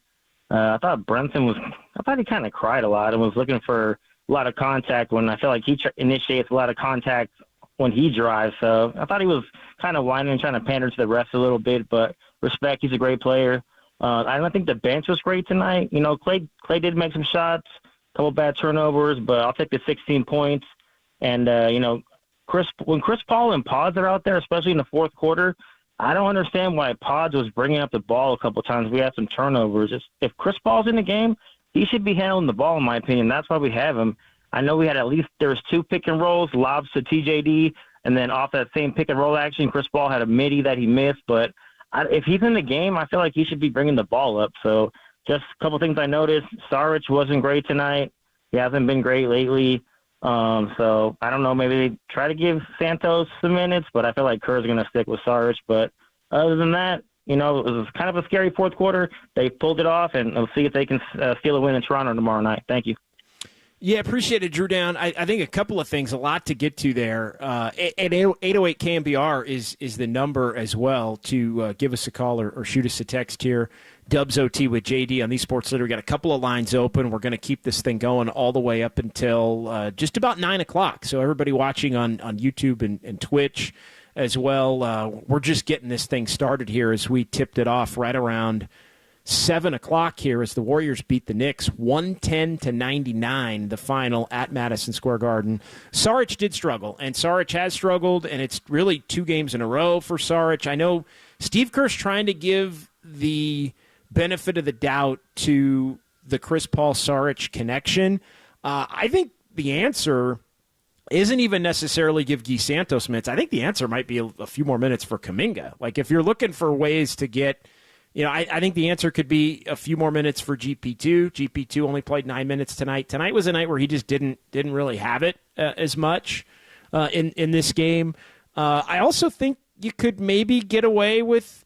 Speaker 8: I thought he kind of cried a lot and was looking for a lot of contact when I feel like he initiates a lot of contact when he drives. So I thought he was kind of whining and trying to pander to the refs a little bit, but respect, he's a great player. I don't think the bench was great tonight. Clay did make some shots, a couple bad turnovers, but I'll take the 16 points. And, when Chris Paul and Podge are out there, especially in the fourth quarter, I don't understand why Pods was bringing up the ball a couple of times. We had some turnovers. If Chris Paul's in the game, he should be handling the ball, in my opinion. That's why we have him. I know we had there was 2 pick and rolls, lobs to TJD, and then off that same pick and roll action, Chris Paul had a midi that he missed. But if he's in the game, I feel like he should be bringing the ball up. So just a couple things I noticed. Saric wasn't great tonight. He hasn't been great lately. So I don't know, maybe they try to give Santos some minutes, but I feel like Kerr's going to stick with Saric. But other than that, it was kind of a scary fourth quarter. They pulled it off, and we'll see if they can steal a win in Toronto tomorrow night. Thank you.
Speaker 4: Yeah, appreciate it, Drew Down. I think a couple of things, a lot to get to there. At 808 KNBR is the number as well to give us a call or shoot us a text here. Dubs OT with JD on the Sports Leader. We got a couple of lines open. We're going to keep this thing going all the way up until just about 9 o'clock. So everybody watching on YouTube and Twitch as well, we're just getting this thing started here as we tipped it off right around 7 o'clock here as the Warriors beat the Knicks 110-99, the final at Madison Square Garden. Saric did struggle, and Saric has struggled, and it's really 2 games in a row for Saric. I know Steve Kerr's trying to give the benefit of the doubt to the Chris Paul-Saric connection. I think the answer isn't even necessarily give Guy Santos minutes. I think the answer might be a few more minutes for Kuminga. Like, if you're looking for ways to get, I think the answer could be a few more minutes for GP2. GP2 only played 9 minutes tonight. Tonight was a night where he just didn't really have it as much in this game. I also think you could maybe get away with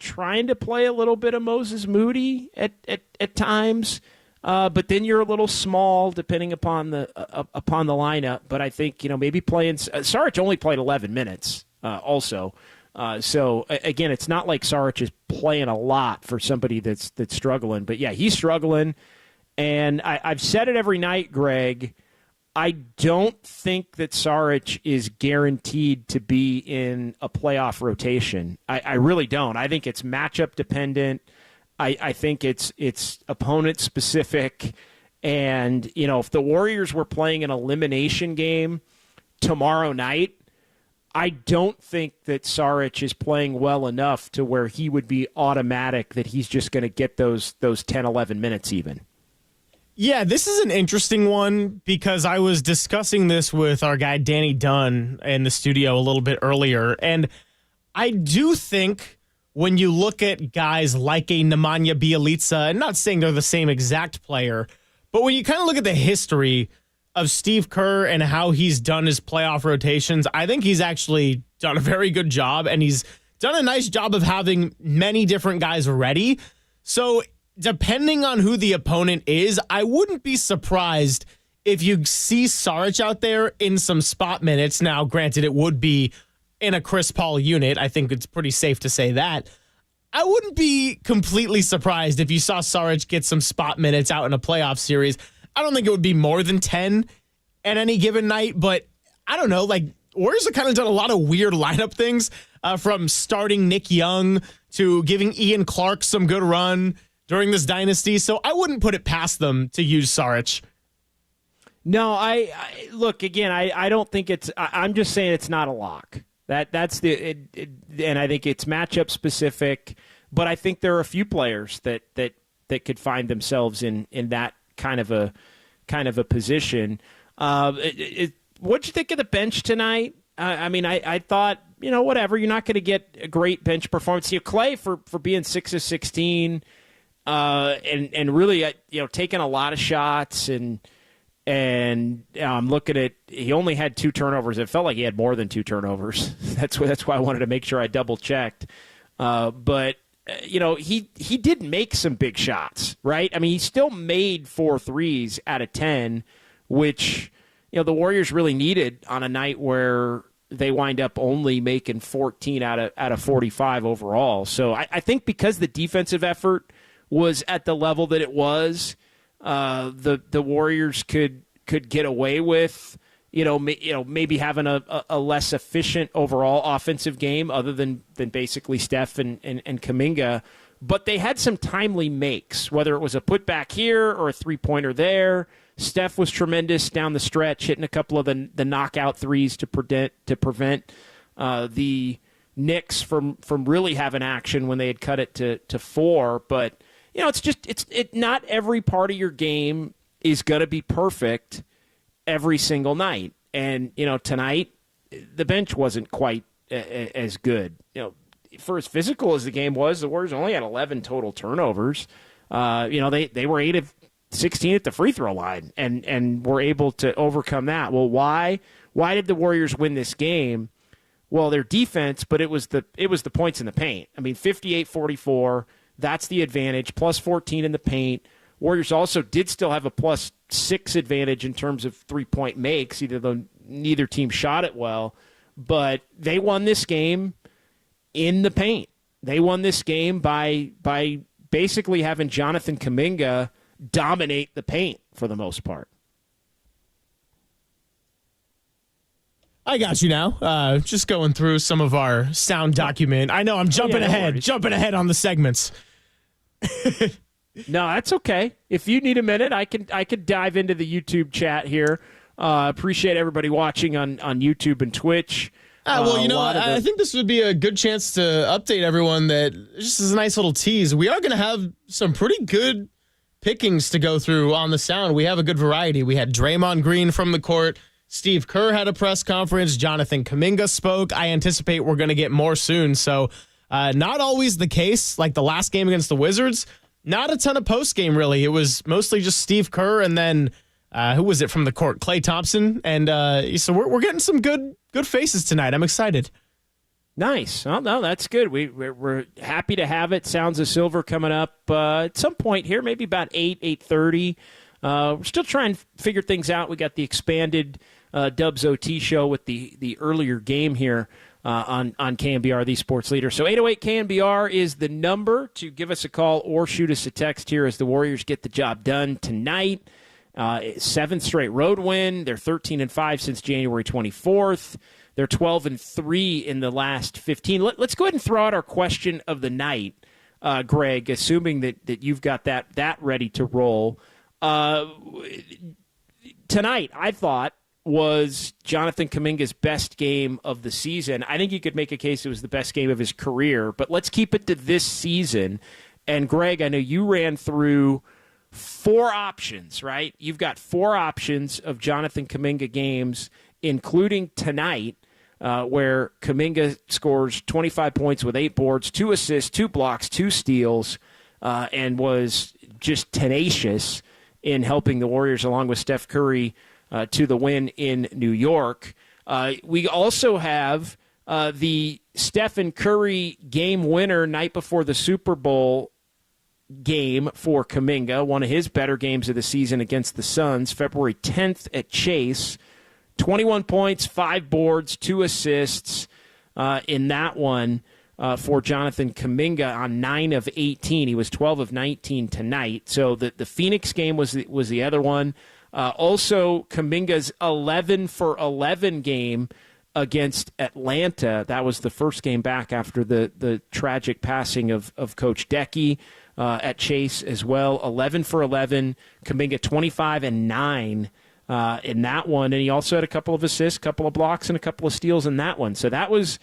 Speaker 4: trying to play a little bit of Moses Moody at times, but then you're a little small depending upon the lineup. But I think maybe playing Saric only played 11 minutes also. So again, it's not like Saric is playing a lot for somebody that's struggling. But yeah, he's struggling, and I've said it every night, Greg. I don't think that Saric is guaranteed to be in a playoff rotation. I really don't. I think it's matchup dependent. I think it's opponent specific. And, if the Warriors were playing an elimination game tomorrow night, I don't think that Saric is playing well enough to where he would be automatic that he's just going to get those 10, 11 minutes even.
Speaker 5: Yeah, this is an interesting one because I was discussing this with our guy Danny Dunn in the studio a little bit earlier, and I do think when you look at guys like a Nemanja Bjelica, and not saying they're the same exact player, but when you kind of look at the history of Steve Kerr and how he's done his playoff rotations, I think he's actually done a very good job, and he's done a nice job of having many different guys ready. So depending on who the opponent is, I wouldn't be surprised if you see Saric out there in some spot minutes. Now, granted, it would be in a Chris Paul unit. I think it's pretty safe to say that. I wouldn't be completely surprised if you saw Saric get some spot minutes out in a playoff series. I don't think it would be more than 10 at any given night, but I don't know. Like, Warriors have kind of done a lot of weird lineup things, from starting Nick Young to giving Ian Clark some good run during this dynasty, so I wouldn't put it past them to use Saric.
Speaker 4: No, I look again. I don't think it's. I'm just saying it's not a lock. That's and I think it's matchup specific. But I think there are a few players that could find themselves in that kind of a position. What'd you think of the bench tonight? I thought whatever. You're not going to get a great bench performance. Clay for being 6 of 16. And really, taking a lot of shots, and I'm looking at, he only had 2 turnovers. It felt like he had more than 2 turnovers. That's why I wanted to make sure I double checked. But he did make some big shots, right? I mean, he still made 4 threes out of 10, which the Warriors really needed on a night where they wind up only making 14 out of 45 overall. So I think because the defensive effort was at the level that it was, the Warriors could get away with maybe having a less efficient overall offensive game other than basically Steph and Kuminga. But they had some timely makes, whether it was a putback here or a three-pointer there. Steph was tremendous down the stretch, hitting a couple of the knockout threes to prevent the Knicks from really having action when they had cut it to 4. But, it's not every part of your game is going to be perfect every single night. And, tonight, the bench wasn't quite as good. For as physical as the game was, the Warriors only had 11 total turnovers. They were 8 of 16 at the free throw line and were able to overcome that. Well, why did the Warriors win this game? Well, their defense, but it was the points in the paint. I mean, 58-44, that's the advantage, plus 14 in the paint. Warriors also did still have a plus 6 advantage in terms of 3-point makes, though neither team shot it well. But they won this game in the paint. They won this game by basically having Jonathan Kuminga dominate the paint for the most part.
Speaker 5: I got you now. Just going through some of our sound document. I know I'm jumping ahead on the segments.
Speaker 4: No, that's okay. If you need a minute, I could dive into the YouTube chat here. Appreciate everybody watching on YouTube and Twitch.
Speaker 5: I think this would be a good chance to update everyone that just as a nice little tease, we are going to have some pretty good pickings to go through on the sound. We have a good variety. We had Draymond Green from the court. Steve Kerr had a press conference. Jonathan Kuminga spoke. I anticipate we're going to get more soon. So not always the case. Like the last game against the Wizards, not a ton of post game, really. It was mostly just Steve Kerr and then who was it from the court? Klay Thompson. And so we're getting some good faces tonight. I'm excited.
Speaker 4: Nice. Well, no, that's good. We're happy to have it. Sounds of Silver coming up at some point here, maybe about 8:30. We're still trying to figure things out. We got the expanded Dubs OT show with the earlier game here on KNBR, the sports leader. So 808 KNBR is the number to give us a call or shoot us a text here as the Warriors get the job done tonight. 7th straight road win. They're 13-5 since January 24th. They're 12-3 in the last 15. Let's go ahead and throw out our question of the night, Greg, assuming that you've got that ready to roll. Tonight, I thought, was Jonathan Kuminga's best game of the season. I think you could make a case it was the best game of his career, but let's keep it to this season. And, Greg, I know you ran through 4 options, right? You've got 4 options of Jonathan Kuminga games, including tonight, where Kuminga scores 25 points with 8 boards, 2 assists, 2 blocks, 2 steals, and was just tenacious in helping the Warriors, along with Steph Curry, to the win in New York. We also have the Stephen Curry game winner night before the Super Bowl game for Kuminga, one of his better games of the season against the Suns, February 10th at Chase. 21 points, 5 boards, 2 assists in that one for Jonathan Kuminga on 9 of 18. He was 12 of 19 tonight. So the Phoenix game was the other one. Also, Kuminga's 11 for 11 game against Atlanta. That was the first game back after the tragic passing of Coach Decky at Chase as well. 11 for 11. Kuminga 25 and 9 in that one, and he also had a couple of assists, a couple of blocks, and a couple of steals in that one. So that's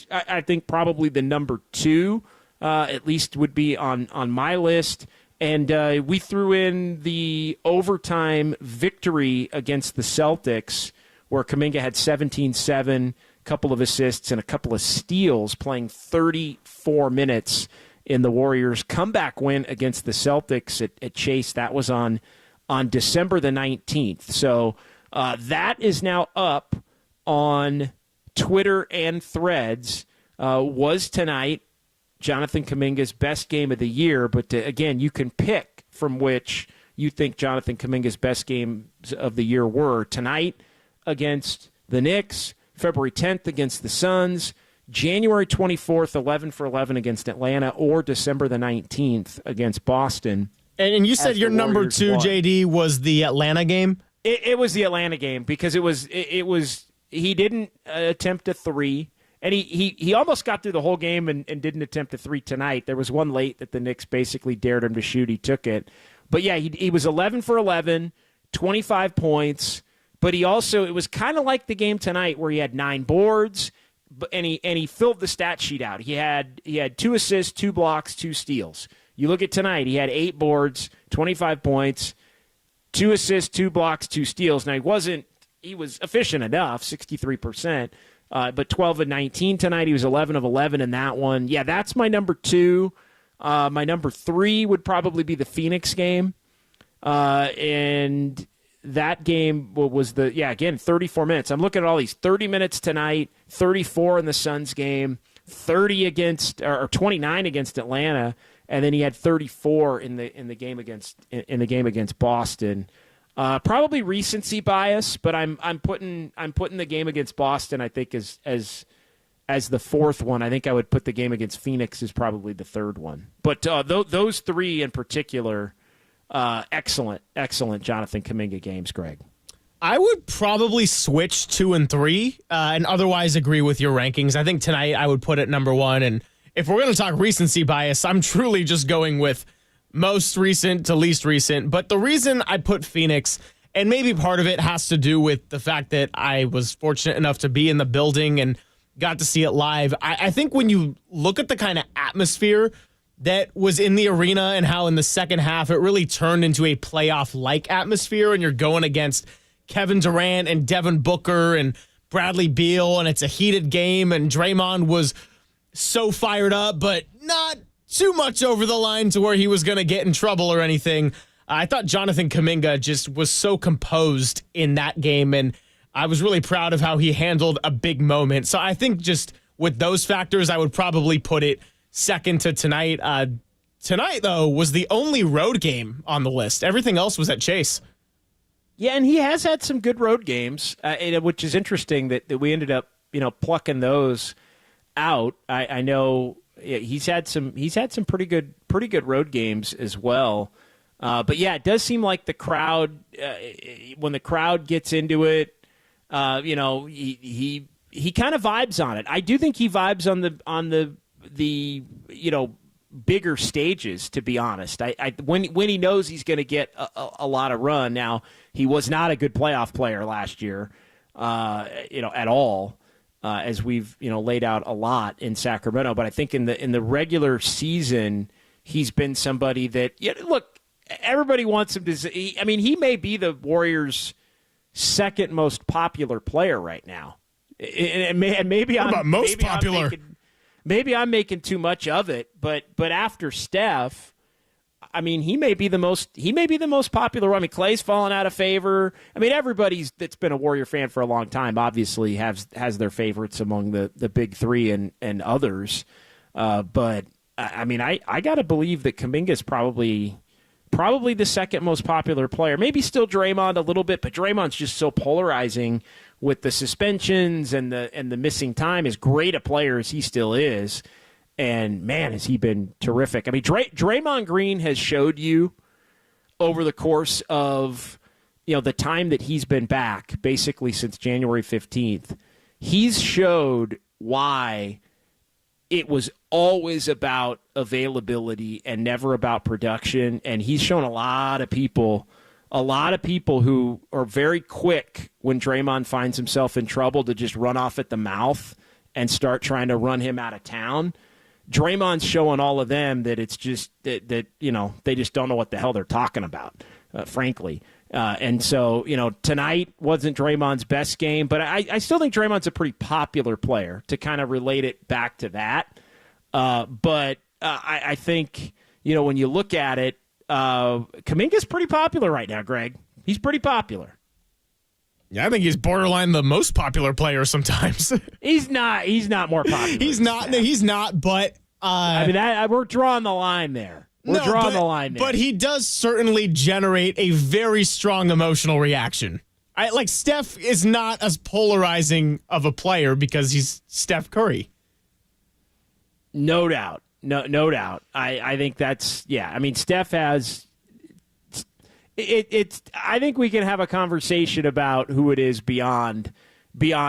Speaker 4: I think probably the number 2, at least would be on my list. And we threw in the overtime victory against the Celtics, where Kuminga had 17-7, a couple of assists, and a couple of steals, playing 34 minutes in the Warriors' comeback win against the Celtics at Chase. That was on December the 19th. So that is now up on Twitter and Threads. Was tonight Jonathan Kuminga's best game of the year, but again, you can pick from which you think Jonathan Kuminga's best games of the year were. Tonight against the Knicks, February 10th against the Suns, January 24th, 11 for 11 against Atlanta, or December the 19th against Boston.
Speaker 5: And you said your number 2,
Speaker 4: won.
Speaker 5: JD, was the Atlanta game?
Speaker 4: It was the Atlanta game because it was he didn't attempt a 3. And he almost got through the whole game and didn't attempt a 3 tonight. There was one late that the Knicks basically dared him to shoot. He took it. But, yeah, he was 11 for 11, 25 points. But it was kind of like the game tonight where he had 9 boards, and he filled the stat sheet out. He had 2 assists, 2 blocks, 2 steals. You look at tonight, he had 8 boards, 25 points, 2 assists, 2 blocks, 2 steals. Now he was efficient enough, 63%, but 12 of 19 tonight. He was 11 of 11 in that one. Yeah, that's my number 2. My number 3 would probably be the Phoenix game, and that game was again 34 minutes. I'm looking at all these 30 minutes tonight, 34 in the Suns game, 30 against or 29 against Atlanta. And then he had 34 in the game against Boston. Probably recency bias, but I'm putting the game against Boston, I think, as the 4th one. I think I would put the game against Phoenix as probably the 3rd one. But those 3 in particular, excellent Jonathan Kuminga games, Greg.
Speaker 5: I would probably switch 2 and 3, and otherwise agree with your rankings. I think tonight I would put it number 1, and if we're going to talk recency bias, I'm truly just going with most recent to least recent. But the reason I put Phoenix, and maybe part of it has to do with the fact that I was fortunate enough to be in the building and got to see it live. I think when you look at the kind of atmosphere that was in the arena and how in the second half it really turned into a playoff-like atmosphere, and you're going against Kevin Durant and Devin Booker and Bradley Beal, and it's a heated game, and Draymond was so fired up, but not too much over the line to where he was going to get in trouble or anything. I thought Jonathan Kuminga just was so composed in that game, and I was really proud of how he handled a big moment. So I think just with those factors, I would probably put it second to tonight. Tonight, though, was the only road game on the list. Everything else was at Chase.
Speaker 4: Yeah, and he has had some good road games, which is interesting that we ended up plucking those out. I know he's had some pretty good road games as well. But yeah, it does seem like the crowd when the crowd gets into it, he kind of vibes on it. I do think he vibes on the bigger stages, to be honest. When he knows he's going to get a lot of run. Now, he was not a good playoff player last year, at all. As we've laid out a lot in Sacramento, but I think in the regular season, he's been somebody that look, everybody wants him to. He may be the Warriors' 2nd most popular player right now, and maybe I'm making too much of it, but after Steph, he may be the most popular one. Klay's fallen out of favor. Everybody that's been a Warrior fan for a long time obviously has their favorites among the big 3 and others. But I got to believe that Kuminga is probably the 2nd most popular player. Maybe still Draymond a little bit, but Draymond's just so polarizing with the suspensions and the missing time. As great a player as he still is. And, man, has he been terrific. Draymond Green has showed you over the course of, the time that he's been back, basically since January 15th, he's showed why it was always about availability and never about production. And he's shown a lot of people who are very quick when Draymond finds himself in trouble to just run off at the mouth and start trying to run him out of town. Draymond's showing all of them that it's just that they just don't know what the hell they're talking about, frankly. And so, tonight wasn't Draymond's best game, but I still think Draymond's a pretty popular player, to kind of relate it back to that. But I think, when you look at it, Kuminga's pretty popular right now, Greg. He's pretty popular.
Speaker 5: Yeah, I think he's borderline the most popular player sometimes.
Speaker 4: He's not more popular.
Speaker 5: He's not, but
Speaker 4: we're drawing the line there. But he does certainly generate a very strong emotional reaction. Steph is not as polarizing of a player because he's Steph Curry. No doubt. No doubt. I think that's, Steph has... I think we can have a conversation about who it is beyond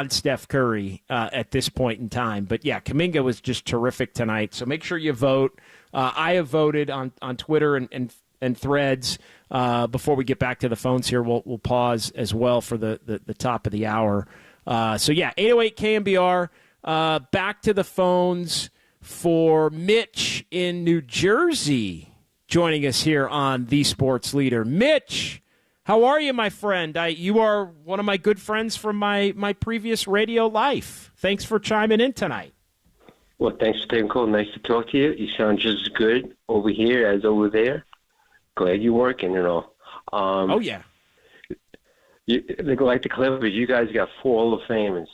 Speaker 4: Steph Curry at this point in time. But, yeah, Kuminga was just terrific tonight. So make sure you vote. I have voted on Twitter and Threads. Before we get back to the phones here, we'll pause as well for the top of the hour. 808 KNBR. back to the phones for Mitch in New Jersey, joining us here on The Sports Leader. Mitch, how are you, my friend? You are one of my good friends from my previous radio life. Thanks for chiming in tonight.
Speaker 9: Well, thanks for taking the call. Nice to talk to you. You sound just as good over here as over there. Glad you're working and all.
Speaker 4: Oh, yeah.
Speaker 9: Like the Clippers, you guys got 4 Hall of Famers.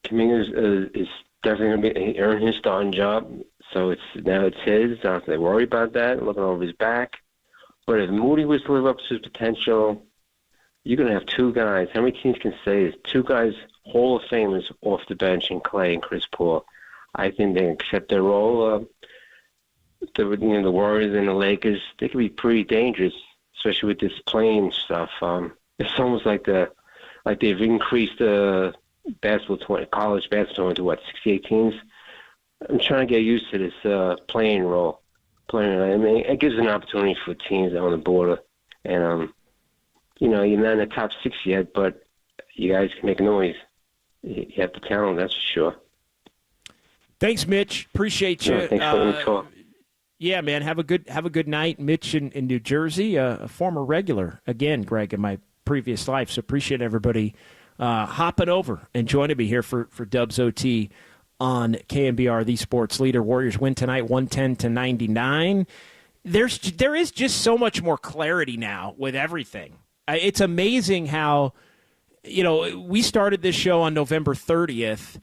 Speaker 9: Kuminga is definitely going to earn his starting job, so now it's his. I don't have to worry about that, looking over his back. But if Moody was to live up to his potential, you're going to have 2 guys. How many teams can say this? 2 guys, Hall of Famers off the bench in Clay and Chris Paul. I think they can accept their role. The Warriors and the Lakers, they could be pretty dangerous, especially with this playing stuff. It's almost like they've increased the college basketball to 68 teams. I'm trying to get used to this playing role. I mean, it gives an opportunity for teams on the border, and you're not in the top 6 yet, but you guys can make noise. You have the talent, that's for sure.
Speaker 4: Thanks, Mitch. Appreciate you.
Speaker 9: Thanks for letting me talk.
Speaker 4: Yeah, man. Have a good night, Mitch in New Jersey, a former regular again, Greg, in my previous life. So appreciate everybody hopping over and joining me here for Dubs OT on KNBR, the Sports Leader. Warriors win tonight, 110-99. There is just so much more clarity now with everything. It's amazing how, we started this show on November 30th.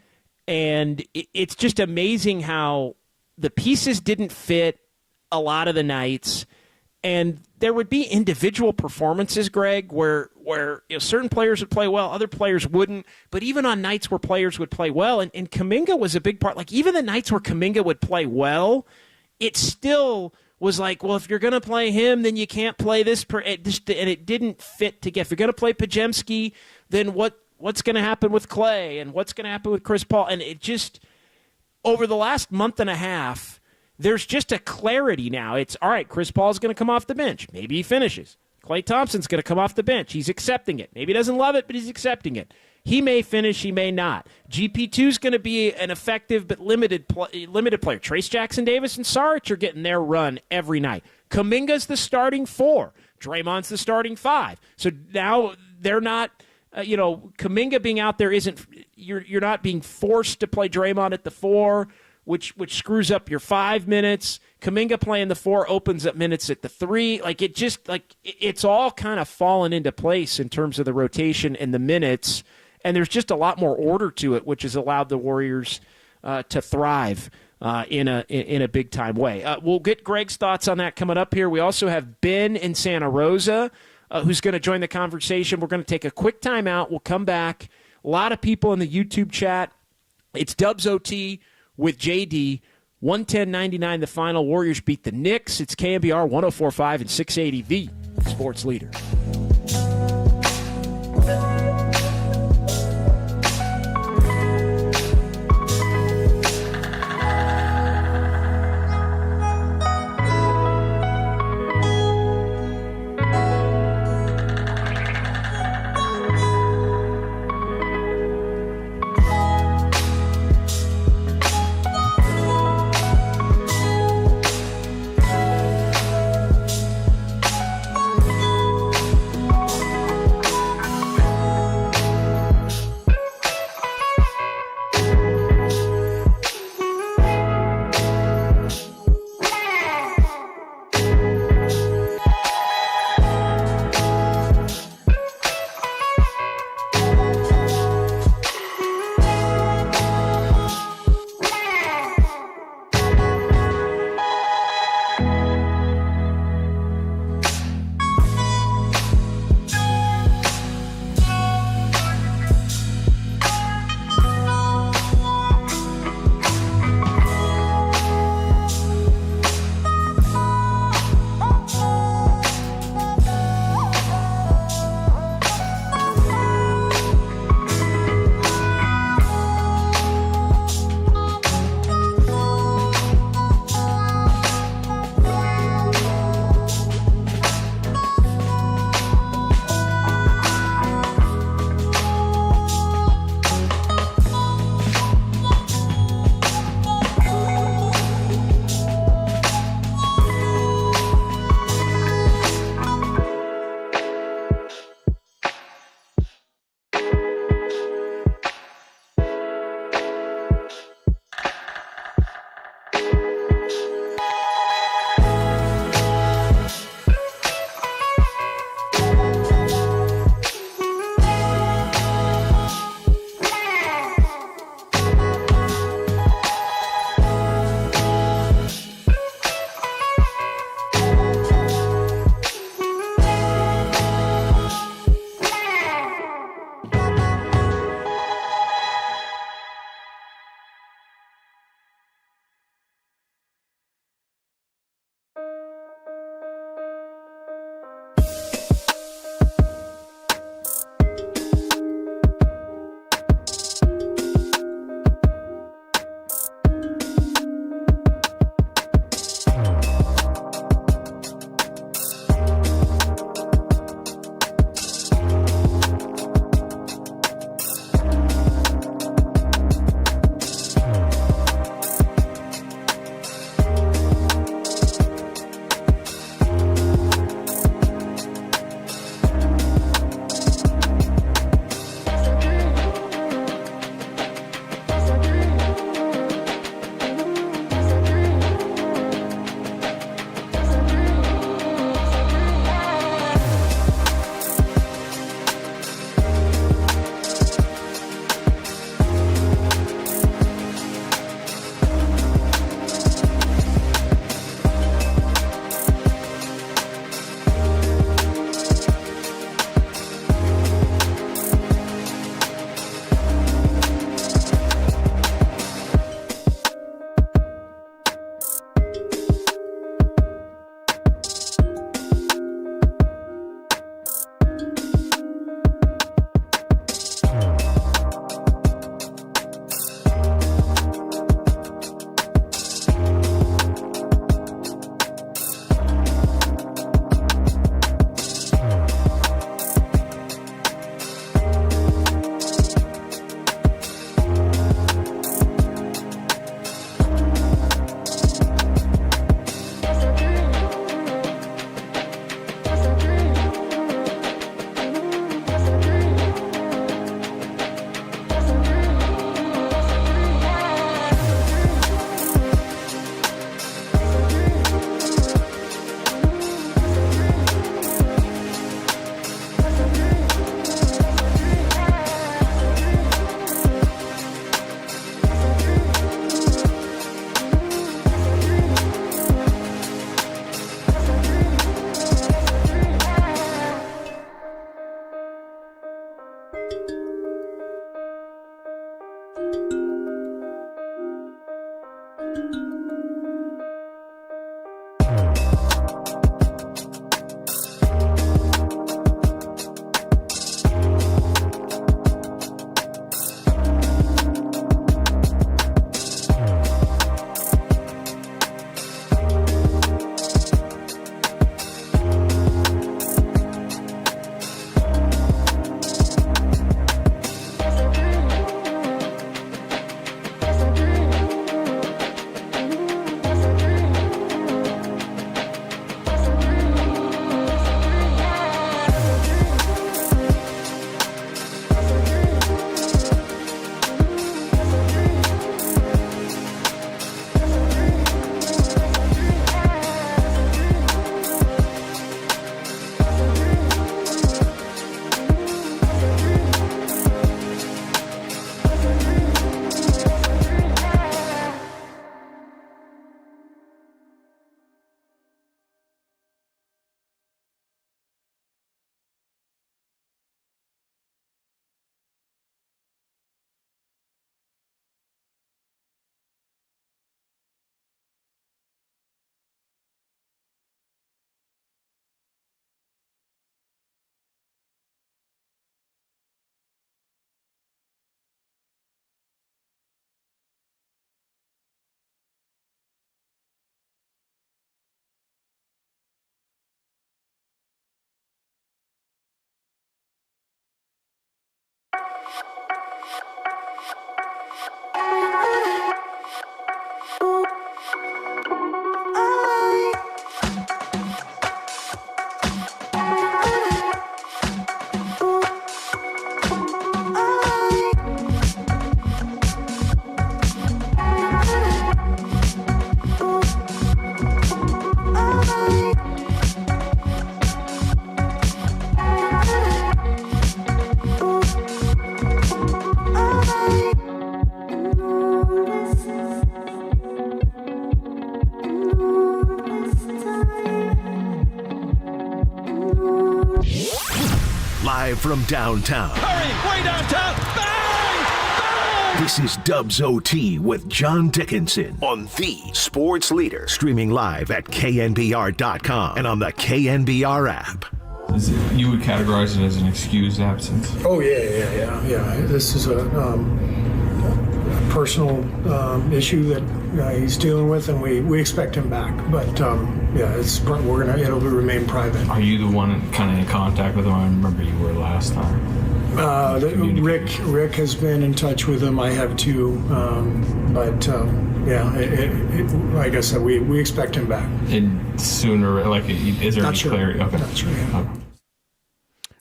Speaker 4: And it's just amazing how the pieces didn't fit a lot of the nights. And there would be individual performances, Greg, where certain players would play well, other players wouldn't. But even on nights where players would play well, and Kuminga was a big part. Like, even the nights where Kuminga would play well, it still was like, well, if you're going to play him, then you can't play this. And it didn't fit together. If you're going to play Pajemski, then what's going to happen with Clay and what's going to happen with Chris Paul? And it just, over the last month and a half, there's just a clarity now. It's, all right, Chris Paul's going to come off the bench. Maybe he finishes. Klay Thompson's going to come off the bench. He's accepting it. Maybe he doesn't love it, but he's accepting it. He may finish, he may not. GP2's going to be an effective but limited player. Trace Jackson-Davis and Saric are getting their run every night. Kuminga's the starting 4. Draymond's the starting 5. So now they're not... Kuminga being out there isn't you're not being forced to play Draymond at the 4, which screws up your 5 minutes. Kuminga playing the 4 opens up minutes at the 3. It's all kind of fallen into place in terms of the rotation and the minutes, and there's just a lot more order to it, which has allowed the Warriors to thrive in a big time way. We'll get Greg's thoughts on that coming up here. We also have Ben in Santa Rosa, who's going to join the conversation. We're going to take a quick time out. We'll come back. A lot of people in the YouTube chat. It's Dubs OT with JD. 110-99 the final. Warriors beat the Knicks. It's KNBR 104.5 and 680 the Sports Leader.
Speaker 1: Live from downtown.
Speaker 3: Hurry, way downtown. Bang! Bang!
Speaker 1: This is Dubs OT with John Dickinson on the Sports Leader. Streaming live at KNBR.com and on the KNBR app.
Speaker 10: You would categorize it as an excused absence?
Speaker 11: Oh, yeah. This is a personal issue that he's dealing with, and we expect him back. But it'll remain private.
Speaker 10: Are you the one kind of in contact with him? I remember you were last time.
Speaker 11: Rick has been in touch with him. I have too. Like I said, we expect him back.
Speaker 10: And sooner, is there any clarity? Okay.
Speaker 11: Not sure. Yeah.
Speaker 10: Okay.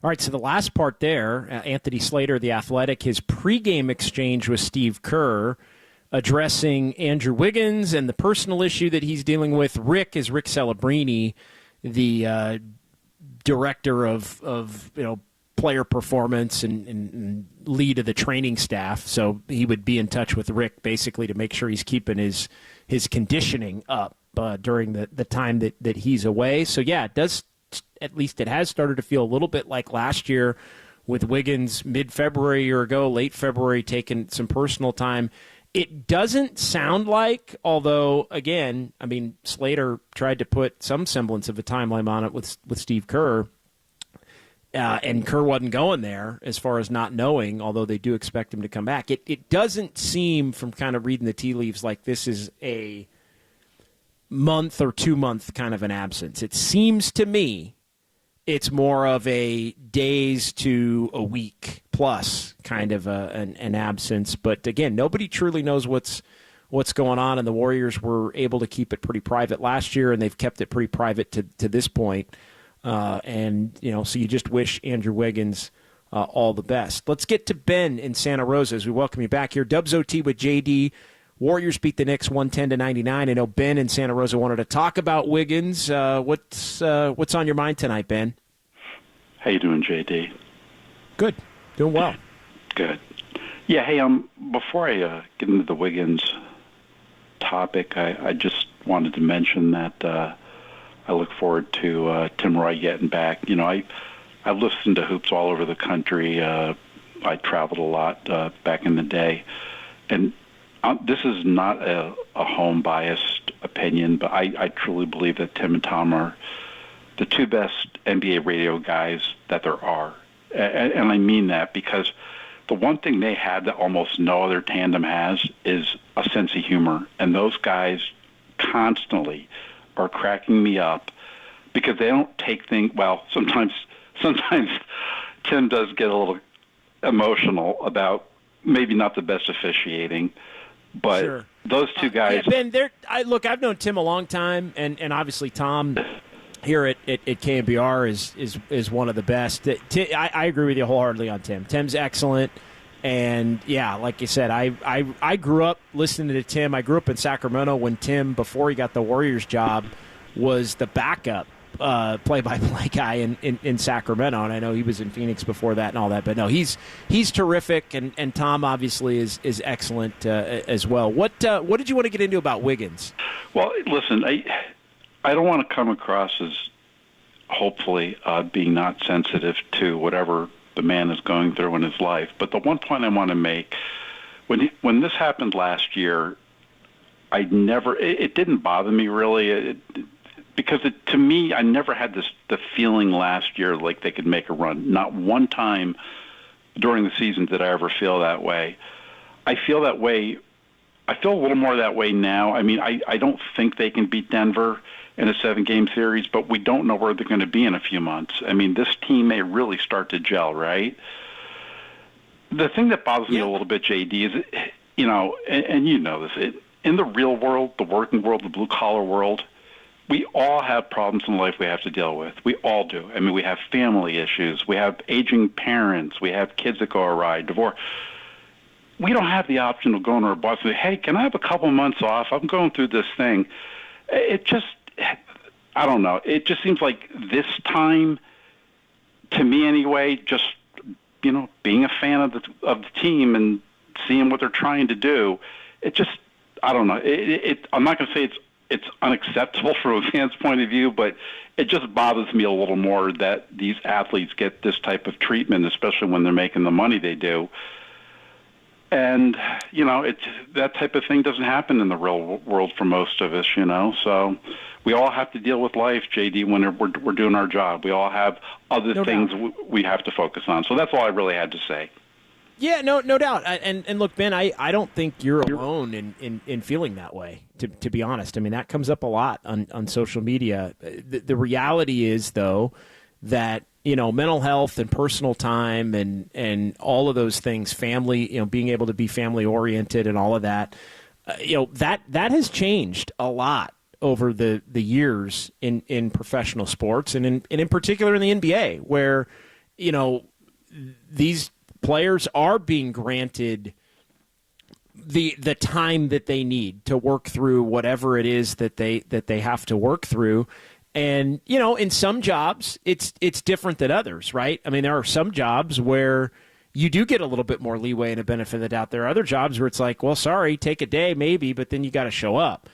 Speaker 4: All right, so the last part there, Anthony Slater, The Athletic, his pregame exchange with Steve Kerr, addressing Andrew Wiggins and the personal issue that he's dealing with. Rick Celebrini, the director of player performance and lead of the training staff. So he would be in touch with Rick basically to make sure he's keeping his conditioning up during the time that he's away. So yeah, it does. At least it has started to feel a little bit like last year with Wiggins mid-February a year ago, late February, taking some personal time. It doesn't sound like, although, again, I mean, Slater tried to put some semblance of a timeline on it with Steve Kerr, and Kerr wasn't going there as far as not knowing, although they do expect him to come back. It doesn't seem, from kind of reading the tea leaves, like this is a month or 2 month kind of an absence. It seems to me it's more of a days to a week plus kind of an absence. But again, nobody truly knows what's going on, and the Warriors were able to keep it pretty private last year, and they've kept it pretty private to this point. So you just wish Andrew Wiggins all the best. Let's get to Ben in Santa Rosa as we welcome you back here. Dubs OT with JD. Warriors beat the Knicks 110-99. I know Ben in Santa Rosa wanted to talk about Wiggins. What's on your mind tonight, Ben?
Speaker 12: How you doing, JD?
Speaker 4: Good. Doing well.
Speaker 12: Good. Yeah, hey, before I get into the Wiggins topic, I just wanted to mention that I look forward to Tim Roy getting back. I've listened to hoops all over the country. I traveled a lot back in the day. And this is not a home-biased opinion, but I truly believe that Tim and Tom are the two best NBA radio guys that there are. And I mean that because the one thing they have that almost no other tandem has is a sense of humor. And those guys constantly are cracking me up because they don't take things, well, sometimes Tim does get a little emotional about maybe not the best officiating. But sure. Those two guys.
Speaker 4: Ben, I've known Tim a long time, and obviously Tom here at KNBR is one of the best. I agree with you wholeheartedly on Tim. Tim's excellent, and yeah, like you said, I grew up listening to Tim. I grew up in Sacramento when Tim, before he got the Warriors job, was the backup play-by-play guy in Sacramento, and I know he was in Phoenix before that and all that. But no, he's terrific, and Tom obviously is excellent as well. What did you want to get into about Wiggins?
Speaker 12: Well, listen, I don't want to come across as hopefully being not sensitive to whatever the man is going through in his life. But the one point I want to make, when this happened last year, it didn't bother me really. Because to me, I never had the feeling last year like they could make a run. Not one time during the season did I ever feel that way. I feel that way. I feel a little more that way now. I mean, I don't think they can beat Denver in a 7-game series, but we don't know where they're going to be in a few months. I mean, this team may really start to gel, right? The thing that bothers me a little bit, JD, is, and you know this, in the real world, the working world, the blue-collar world, we all have problems in life we have to deal with. We all do. I mean, we have family issues. We have aging parents. We have kids that go awry, divorce. We don't have the option of going to our boss and say, hey, can I have a couple months off? I'm going through this thing. It just, I don't know. It just seems like this time, to me anyway, just, being a fan of the team and seeing what they're trying to do, it just, I don't know. I'm not going to say it's unacceptable from a fan's point of view, but it just bothers me a little more that these athletes get this type of treatment, especially when they're making the money they do. And, it's that type of thing doesn't happen in the real world for most of us, So we all have to deal with life, JD, when we're doing our job. We all have other things we have to focus on. So that's all I really had to say.
Speaker 4: Yeah, no doubt. And look, Ben, I don't think you're alone in feeling that way, to be honest. I mean, that comes up a lot on social media. The reality is, though, that, mental health and personal time and all of those things, family, being able to be family oriented and all of that, that has changed a lot over the years in professional sports and in particular in the NBA, where, these players are being granted the time that they need to work through whatever it is that they have to work through. And, in some jobs, it's different than others, right? I mean, there are some jobs where you do get a little bit more leeway and a benefit of the doubt. There are other jobs where it's like, well, sorry, take a day maybe, but then you got to show up.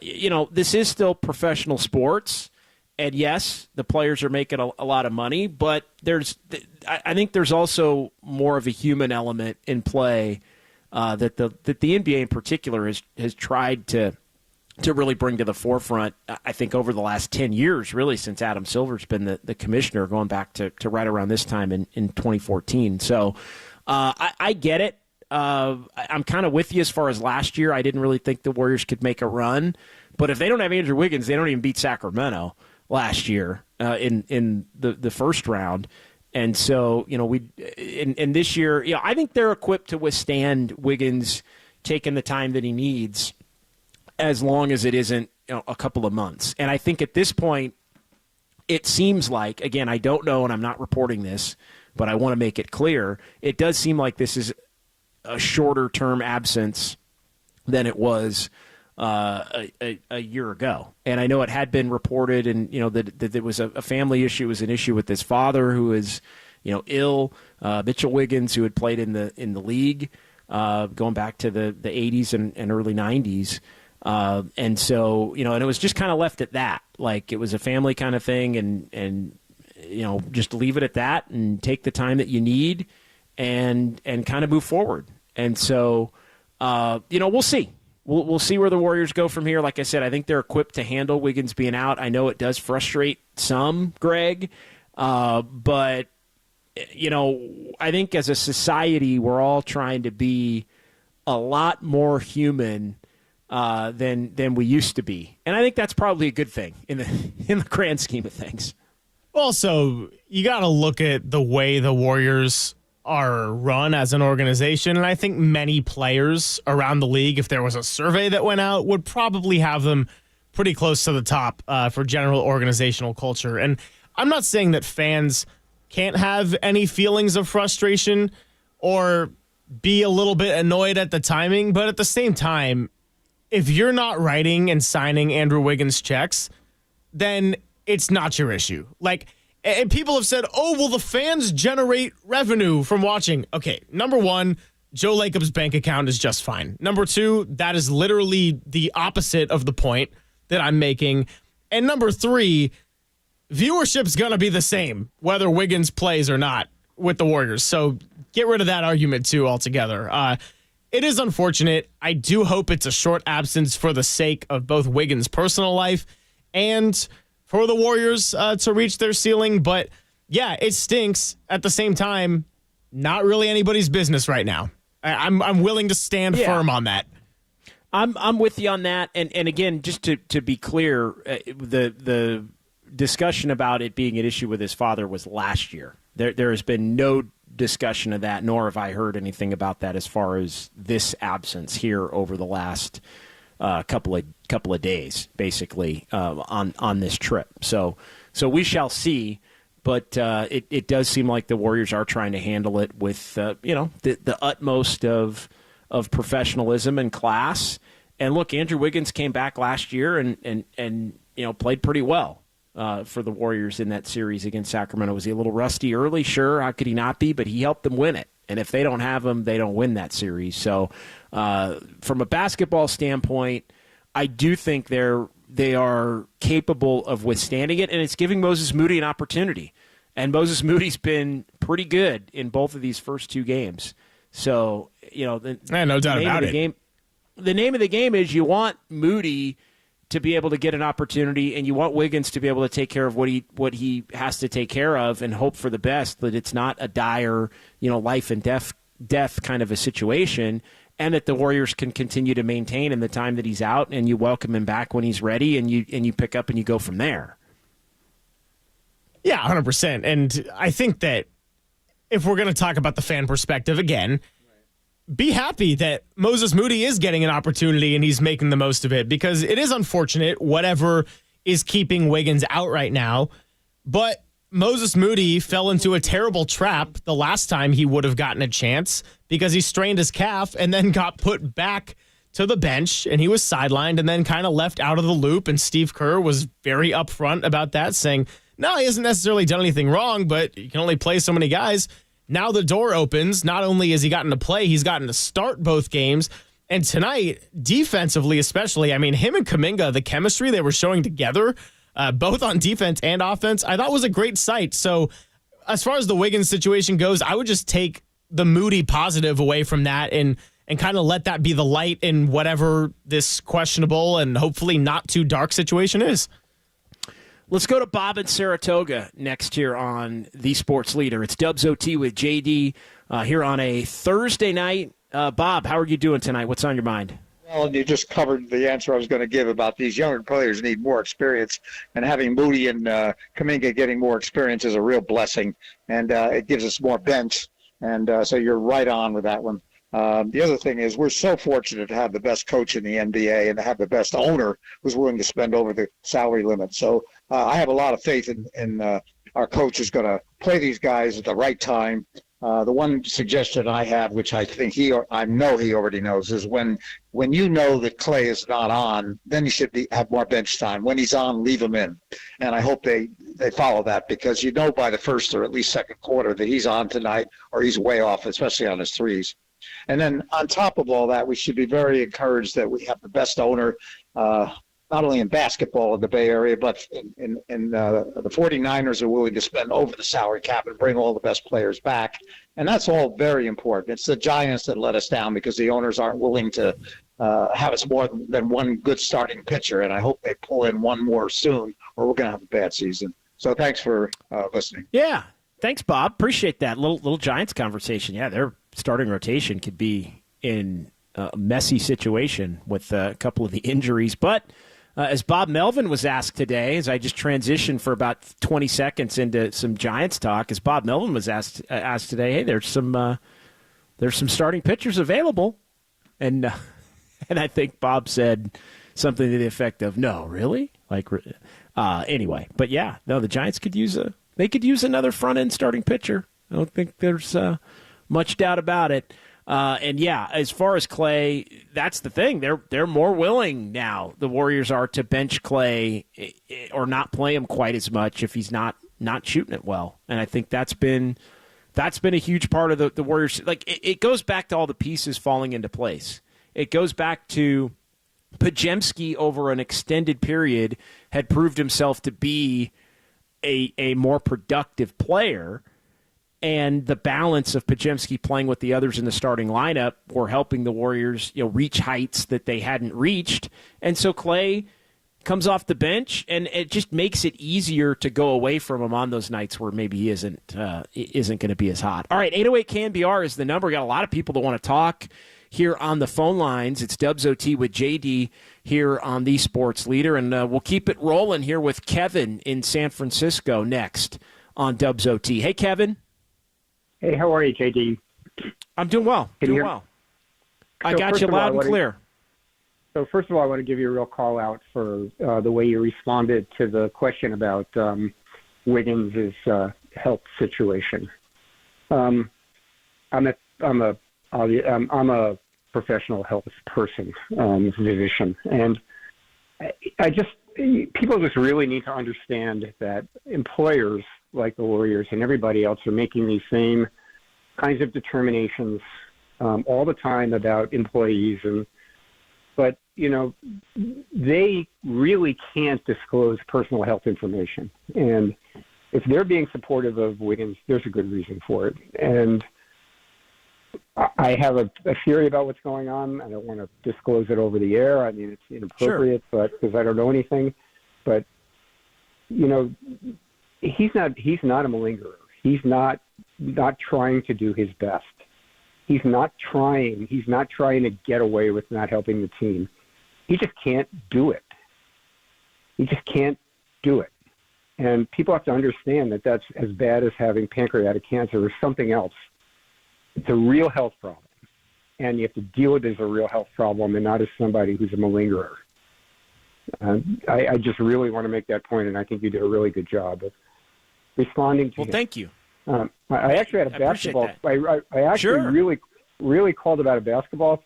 Speaker 4: This is still professional sports. And yes, the players are making a lot of money, but I think there's also more of a human element in play that the NBA in particular has tried to really bring to the forefront, I think, over the last 10 years, really, since Adam Silver's been the commissioner, going back to right around this time in 2014. So I get it. I'm kind of with you as far as last year. I didn't really think the Warriors could make a run. But if they don't have Andrew Wiggins, they don't even beat Sacramento last year in the first round. And so, and this year, I think they're equipped to withstand Wiggins taking the time that he needs, as long as it isn't a couple of months. And I think at this point, it seems like, again, I don't know, and I'm not reporting this, but I want to make it clear, it does seem like this is a shorter-term absence than it was a year ago. And I know it had been reported, and that it was a family issue. It was an issue with his father, who is ill. Mitchell Wiggins, who had played in the league going back to the 80s and early 90s. And so, and it was just kind of left at that. Like, it was a family kind of thing, and just leave it at that and take the time that you need and kind of move forward. And so, we'll see. We'll see where the Warriors go from here. Like I said, I think they're equipped to handle Wiggins being out. I know it does frustrate some, Greg, but, I think as a society, we're all trying to be a lot more human than we used to be, and I think that's probably a good thing in the grand scheme of things.
Speaker 5: Also, you got to look at the way the Warriors are run as an organization, and I think many players around the league, if there was a survey that went out, would probably have them pretty close to the top for general organizational culture. And I'm not saying that fans can't have any feelings of frustration or be a little bit annoyed at the timing, but at the same time, if you're not writing and signing Andrew Wiggins checks, then it's not your issue. Like, and people have said, oh, well, the fans generate revenue from watching. Okay, number one, Joe Lacob's bank account is just fine. Number two, that is literally the opposite of the point that I'm making. And number three, viewership's going to be the same, whether Wiggins plays or not with the Warriors. So get rid of that argument, too, altogether. It is unfortunate. I do hope it's a short absence for the sake of both Wiggins' personal life and for the Warriors to reach their ceiling. But, yeah, it stinks. At the same time, not really anybody's business right now. I'm willing to stand firm on that.
Speaker 4: I'm with you on that. And again, just to be clear, the discussion about it being an issue with his father was last year. There has been no discussion of that, nor have I heard anything about that as far as this absence here over the last couple of days, basically, on this trip. So we shall see. But it does seem like the Warriors are trying to handle it with the utmost of professionalism and class. And look, Andrew Wiggins came back last year and played pretty well for the Warriors in that series against Sacramento. Was he a little rusty early? Sure, how could he not be? But he helped them win it. And if they don't have him, they don't win that series. So from a basketball standpoint, I do think they are capable of witstanding it, and it's giving Moses Moody an opportunity. And Moses Moody's been pretty good in both of these first two games. So, no doubt about it. The name of the game is you want Moody to be able to get an opportunity, and you want Wiggins to be able to take care of what he has to take care of and hope for the best, that it's not a dire, life and death kind of a situation, and that the Warriors can continue to maintain in the time that he's out, and you welcome him back when he's ready, and you pick up and you go from there.
Speaker 5: Yeah, 100%. And I think that if we're going to talk about the fan perspective again, be happy that Moses Moody is getting an opportunity and he's making the most of it, because it is unfortunate whatever is keeping Wiggins out right now. But Moses Moody fell into a terrible trap the last time he would have gotten a chance, because he strained his calf and then got put back to the bench and he was sidelined and then kind of left out of the loop. And Steve Kerr was very upfront about that, saying, no, he hasn't necessarily done anything wrong, but you can only play so many guys. Now the door opens. Not only has he gotten to play, he's gotten to start both games. And tonight, defensively especially, I mean, him and Kuminga, the chemistry they were showing together, both on defense and offense, I thought was a great sight. So as far as the Wiggins situation goes, I would just take the Moody positive away from that and kind of let that be the light in whatever this questionable and hopefully not too dark situation is.
Speaker 4: Let's go to Bob in Saratoga next here on The Sports Leader. It's Dubs OT with JD here on a Thursday night. Bob, how are you doing tonight? What's on your mind?
Speaker 13: Well, you just covered the answer I was going to give about these younger players need more experience, and having Moody and Kuminga getting more experience is a real blessing, and it gives us more bench, and so you're right on with that one. The other thing is we're so fortunate to have the best coach in the NBA and to have the best owner who's willing to spend over the salary limit. So I have a lot of faith in our coach is going to play these guys at the right time. The one suggestion I have, which I think I know he already knows, is when you know that Clay is not on, then you should have more bench time. When he's on, leave him in. And I hope they follow that, because you know by the first or at least second quarter that he's on tonight or he's way off, especially on his threes. And then on top of all that, we should be very encouraged that we have the best owner, not only in basketball in the Bay Area, but in the 49ers are willing to spend over the salary cap and bring all the best players back. And that's all very important. It's the Giants that let us down because the owners aren't willing to have us more than one good starting pitcher. And I hope they pull in one more soon, or we're going to have a bad season. So thanks for listening.
Speaker 4: Yeah. Thanks, Bob. Appreciate that little Giants conversation. Yeah, their starting rotation could be in a messy situation with a couple of the injuries. But as Bob Melvin was asked today, as I just transitioned for about 20 seconds into some Giants talk, as Bob Melvin was asked today, hey, there's some starting pitchers available, and I think Bob said something to the effect of, "No, really?" Anyway, but yeah, no, the Giants could use another front end starting pitcher. I don't think there's much doubt about it. And yeah, as far as Clay, that's the thing. They're more willing now, the Warriors are, to bench Clay or not play him quite as much if he's not shooting it well. And I think that's been a huge part of the Warriors. Like it goes back to all the pieces falling into place. It goes back to Podziemski over an extended period had proved himself to be a more productive player. And the balance of Podziemski playing with the others in the starting lineup were helping the Warriors, reach heights that they hadn't reached. And so Clay comes off the bench, and it just makes it easier to go away from him on those nights where maybe he isn't going to be as hot. All right, 808 KNBR is the number. We got a lot of people that want to talk here on the phone lines. It's Dubs OT with JD here on The Sports Leader, and we'll keep it rolling here with Kevin in San Francisco next on Dubs OT. Hey, Kevin.
Speaker 14: Hey, how are you, JD?
Speaker 4: I'm doing well. Doing well. I got you loud and clear.
Speaker 14: So first of all, I want to give you a real call out for the way you responded to the question about Wiggins' health situation. I'm a professional health person, physician, and people just really need to understand that employers like the Warriors and everybody else are making these same kinds of determinations all the time about employees, but they really can't disclose personal health information. And if they're being supportive of Wiggins, there's a good reason for it. And I have a theory about what's going on. I don't want to disclose it over the air. I mean, it's inappropriate, but because I don't know anything. But he's not a malingerer. He's not trying to do his best. He's not trying to get away with not helping the team. He just can't do it. He just can't do it. And people have to understand that that's as bad as having pancreatic cancer or something else. It's a real health problem. And you have to deal with it as a real health problem and not as somebody who's a malingerer. I just really want to make that point, and I think you did a really good job of responding to him.
Speaker 4: Thank you.
Speaker 14: I actually had a basketball. I actually really called about a basketball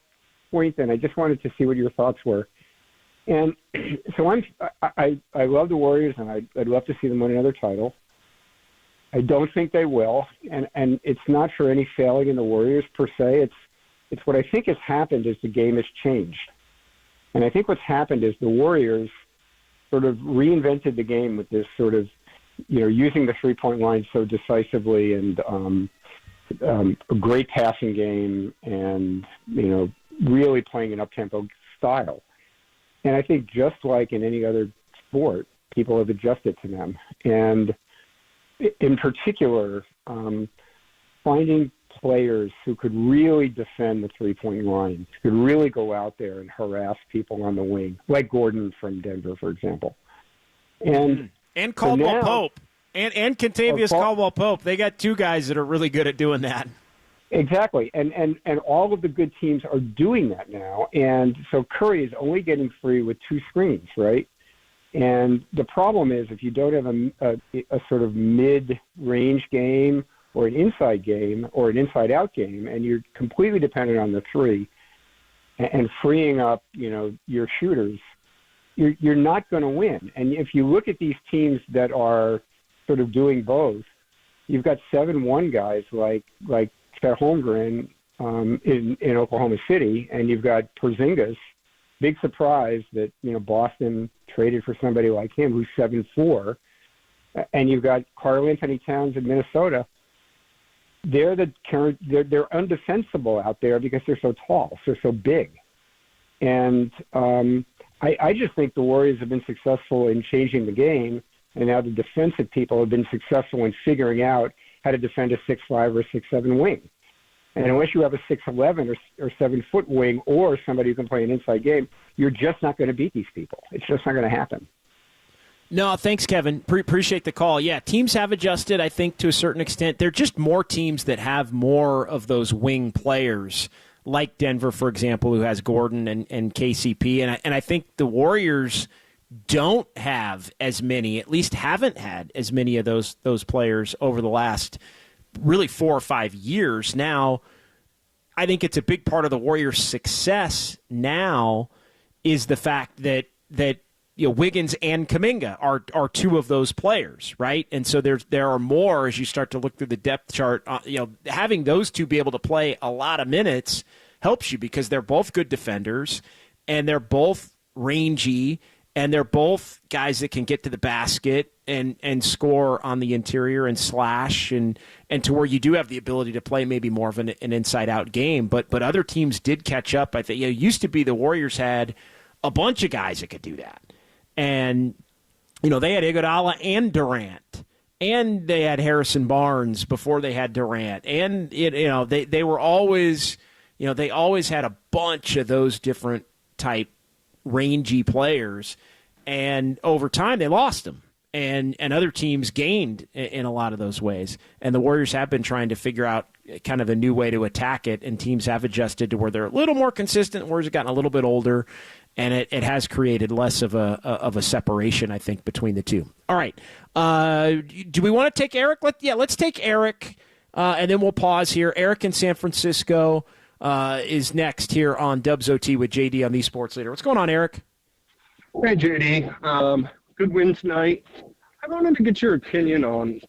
Speaker 14: point, and I just wanted to see what your thoughts were. And so I love the Warriors, and I'd love to see them win another title. I don't think they will, and it's not for any failing in the Warriors per se. It's what I think has happened is the game has changed. And I think what's happened is the Warriors sort of reinvented the game with this sort of, using the three-point line so decisively and a great passing game and, really playing an up-tempo style. And I think just like in any other sport, people have adjusted to them. And in particular, finding players who could really defend the three-point line, who could really go out there and harass people on the wing, like Gordon from Denver, for example. And
Speaker 4: Caldwell Pope. And Kentavious Caldwell Pope. They got two guys that are really good at doing that.
Speaker 14: Exactly. And all of the good teams are doing that now. And so Curry is only getting free with two screens, right? And the problem is if you don't have a sort of mid-range game or an inside game or an inside-out game, and you're completely dependent on the three and freeing up, your shooters, you're not going to win. And if you look at these teams that are sort of doing both, you've got 7-1 guys like Chet Holmgren in Oklahoma City, and you've got Porzingis. Big surprise that Boston traded for somebody like him who's 7'4", and you've got Karl Anthony Towns in Minnesota. They're undefensible out there because they're so tall, they're so big, and I just think the Warriors have been successful in changing the game, and now the defensive people have been successful in figuring out how to defend a 6'5" or 6'7" wing. And unless you have a 6'11" or 7-foot wing or somebody who can play an inside game, you're just not going to beat these people. It's just not going to happen.
Speaker 4: No, thanks, Kevin. Appreciate the call. Yeah, teams have adjusted, I think, to a certain extent. They're just more teams that have more of those wing players, like Denver, for example, who has Gordon and KCP. And I think the Warriors don't have as many, at least haven't had as many of those players over the last really 4 or 5 years. Now, I think it's a big part of the Warriors' success now is the fact that Wiggins and Kuminga are two of those players, right? And so there are more as you start to look through the depth chart. Having those two be able to play a lot of minutes helps you because they're both good defenders and they're both rangy and they're both guys that can get to the basket and score on the interior and slash and to where you do have the ability to play maybe more of an inside-out game. But other teams did catch up. I think it used to be the Warriors had a bunch of guys that could do that. And, they had Iguodala and Durant. And they had Harrison Barnes before they had Durant. And, they were always, they always had a bunch of those different type rangy players. And over time, they lost them. and other teams gained in a lot of those ways. And the Warriors have been trying to figure out kind of a new way to attack it, and teams have adjusted to where they're a little more consistent. Warriors have gotten a little bit older, and it has created less of a separation, I think, between the two. All right. Do we want to take Eric? Let's take Eric, and then we'll pause here. Eric in San Francisco is next here on Dubs OT with JD on the Sports Leader. What's going on, Eric?
Speaker 15: Hey, JD. Good win tonight. I wanted to get your opinion on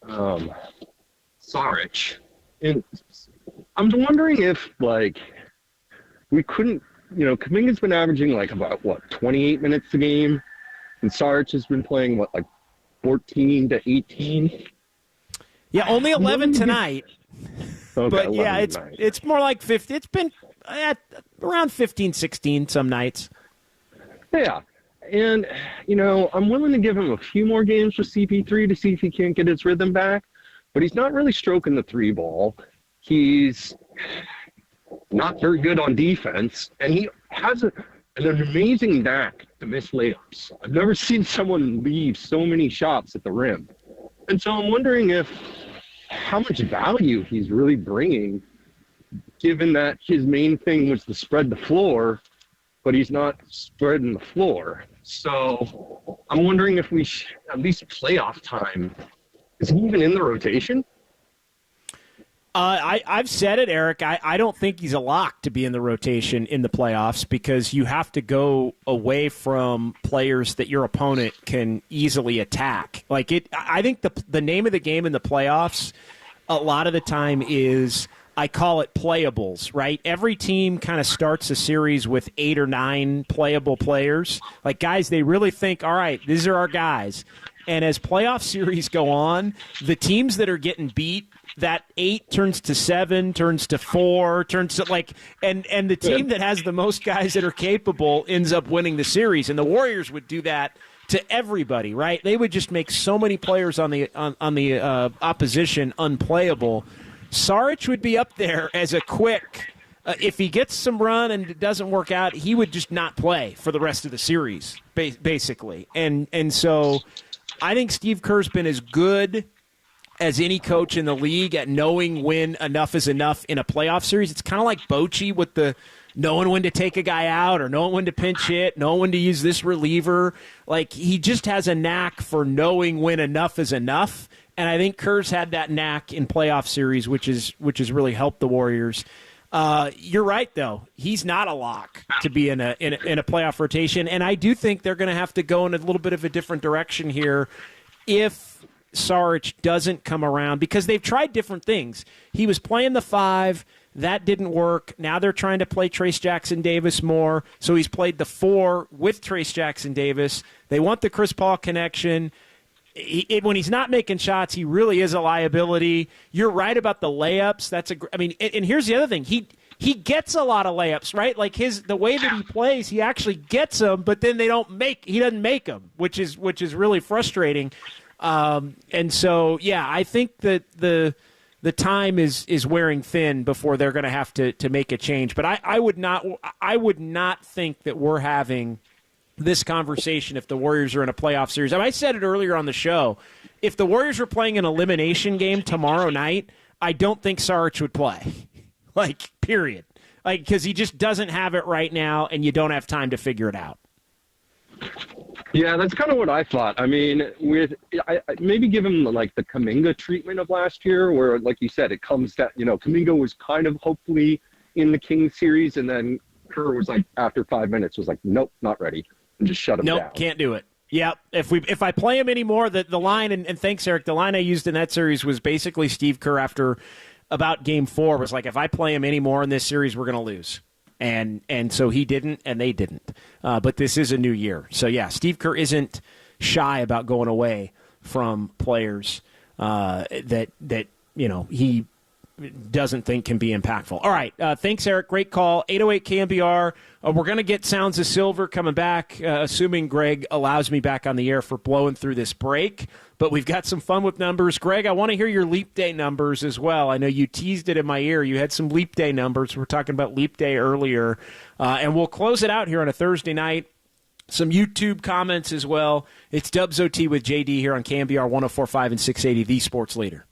Speaker 15: Saric. And I'm wondering if, we couldn't, Kuminga's been averaging, about, 28 minutes a game, and Saric has been playing, 14 to 18?
Speaker 4: Yeah, only 11 tonight.
Speaker 15: Okay,
Speaker 4: but, yeah, it's more like 50. It's been around 15, 16 some nights.
Speaker 15: Yeah. And, I'm willing to give him a few more games with CP3 to see if he can't get his rhythm back. But he's not really stroking the three ball. He's not very good on defense. And he has an amazing knack to miss layups. I've never seen someone leave so many shots at the rim. And so I'm wondering how much value he's really bringing, given that his main thing was to spread the floor, but he's not spreading the floor. So I'm wondering if we at least playoff time. Is he even in the rotation?
Speaker 4: I've said it, Eric. I don't think he's a lock to be in the rotation in the playoffs because you have to go away from players that your opponent can easily attack. I think the name of the game in the playoffs a lot of the time is, I call it playables, right? Every team kind of starts a series with 8 or 9 playable players. Guys, they really think, all right, these are our guys. And as playoff series go on, the teams that are getting beat, that 8 turns to 7, turns to 4, turns to and the team that has the most guys that are capable ends up winning the series. And the Warriors would do that to everybody, right? They would just make so many players on the opposition unplayable. Saric would be up there as a quick. If he gets some run and it doesn't work out, he would just not play for the rest of the series, basically. And so I think Steve Kerr's been as good as any coach in the league at knowing when enough is enough in a playoff series. It's kind of like Bochy with the knowing when to take a guy out or knowing when to pinch hit, knowing when to use this reliever. He just has a knack for knowing when enough is enough. And I think Kerr's had that knack in playoff series, which has really helped the Warriors. You're right, though. He's not a lock to be in a playoff rotation, and I do think they're going to have to go in a little bit of a different direction here if Saric doesn't come around, because they've tried different things. He was playing the 5. That didn't work. Now they're trying to play Trace Jackson-Davis more, so he's played the 4 with Trace Jackson-Davis. They want the Chris Paul connection. When he's not making shots, he really is a liability. You're right about the layups. And here's the other thing. He gets a lot of layups, right? The way that he plays, he actually gets them, but then he doesn't make them, which is really frustrating. And so, yeah, I think that the time is wearing thin before they're going to have to make a change. But I would not think that we're having this conversation if the Warriors are in a playoff series. I said it earlier on the show. If the Warriors were playing an elimination game tomorrow night, I don't think Saric would play. Period. Because he just doesn't have it right now, and you don't have time to figure it out.
Speaker 15: Yeah, that's kind of what I thought. I mean, maybe give him the Kuminga treatment of last year, where, like you said, it comes that Kuminga was kind of hopefully in the Kings series, and then Kerr was after 5 minutes was nope, not ready. And just shut him down.
Speaker 4: Nope, can't do it. Yeah, if I play him anymore, the line, and thanks, Eric, the line I used in that series was basically Steve Kerr after about Game 4 was if I play him anymore in this series, we're going to lose. And so he didn't, and they didn't. But this is a new year. So, yeah, Steve Kerr isn't shy about going away from players that he doesn't think can be impactful. All right. Thanks, Eric. Great call. 808 KNBR. We're going to get Sounds of Silver coming back, assuming Greg allows me back on the air for blowing through this break. But we've got some fun with numbers. Greg, I want to hear your Leap Day numbers as well. I know you teased it in my ear. You had some Leap Day numbers. We were talking about Leap Day earlier. And we'll close it out here on a Thursday night some YouTube comments as well. It's Dubs OT with JD here on KNBR 104.5 and 680, the sports leader.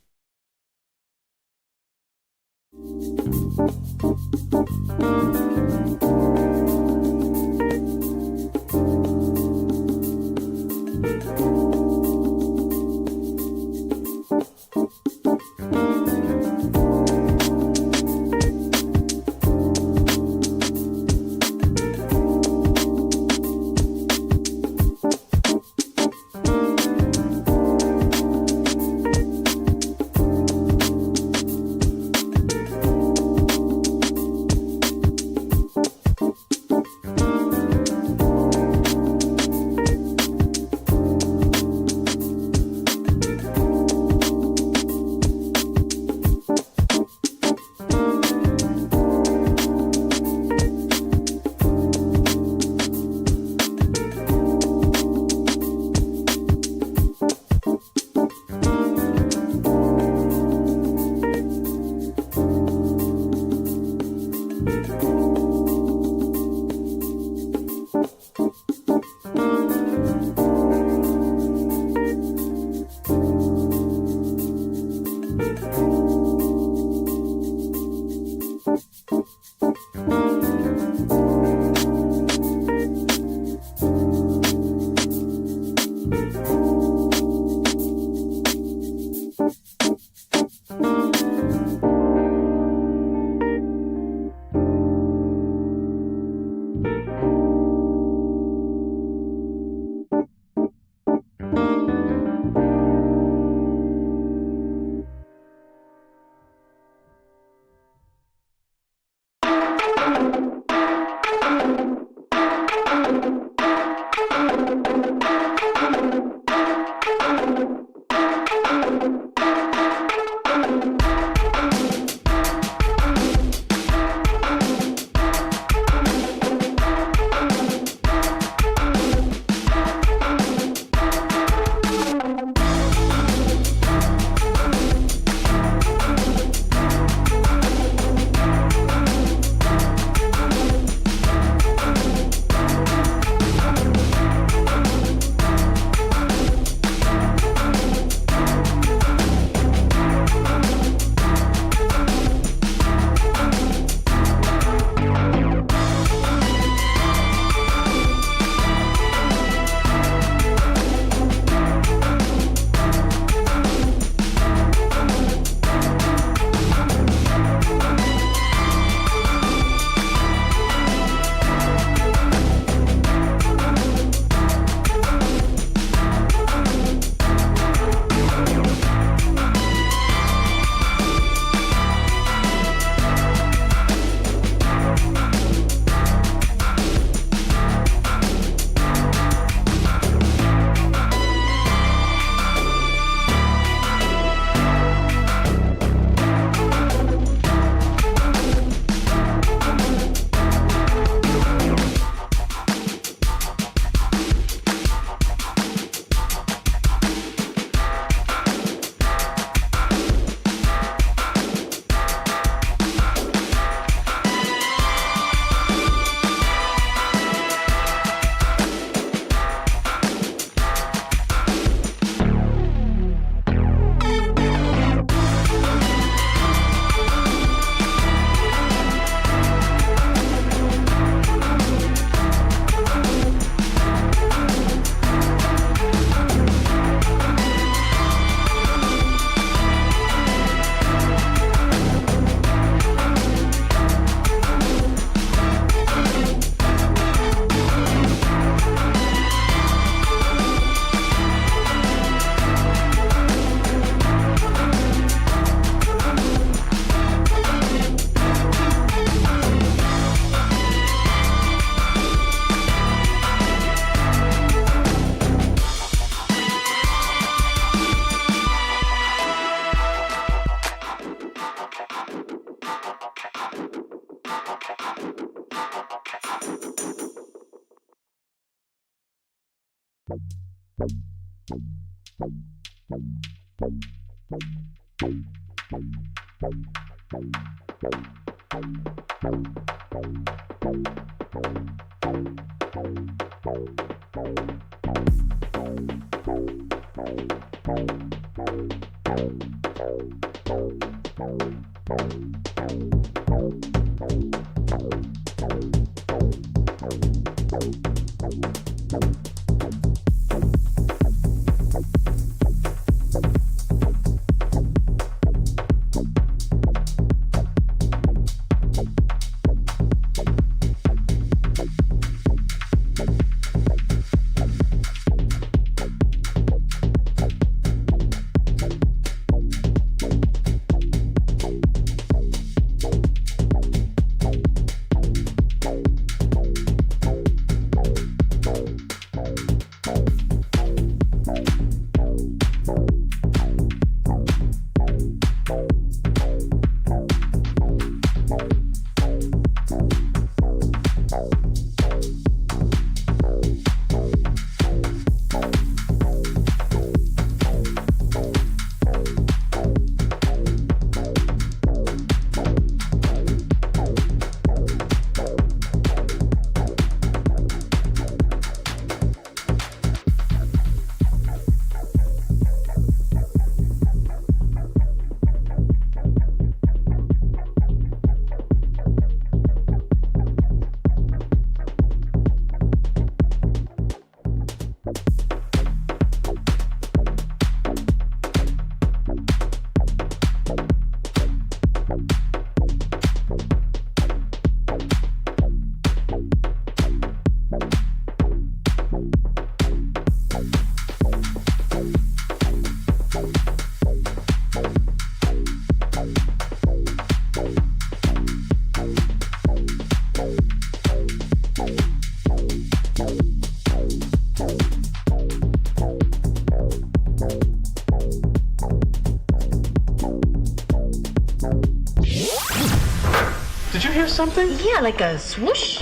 Speaker 16: Did you hear something?
Speaker 17: Yeah, like a swoosh.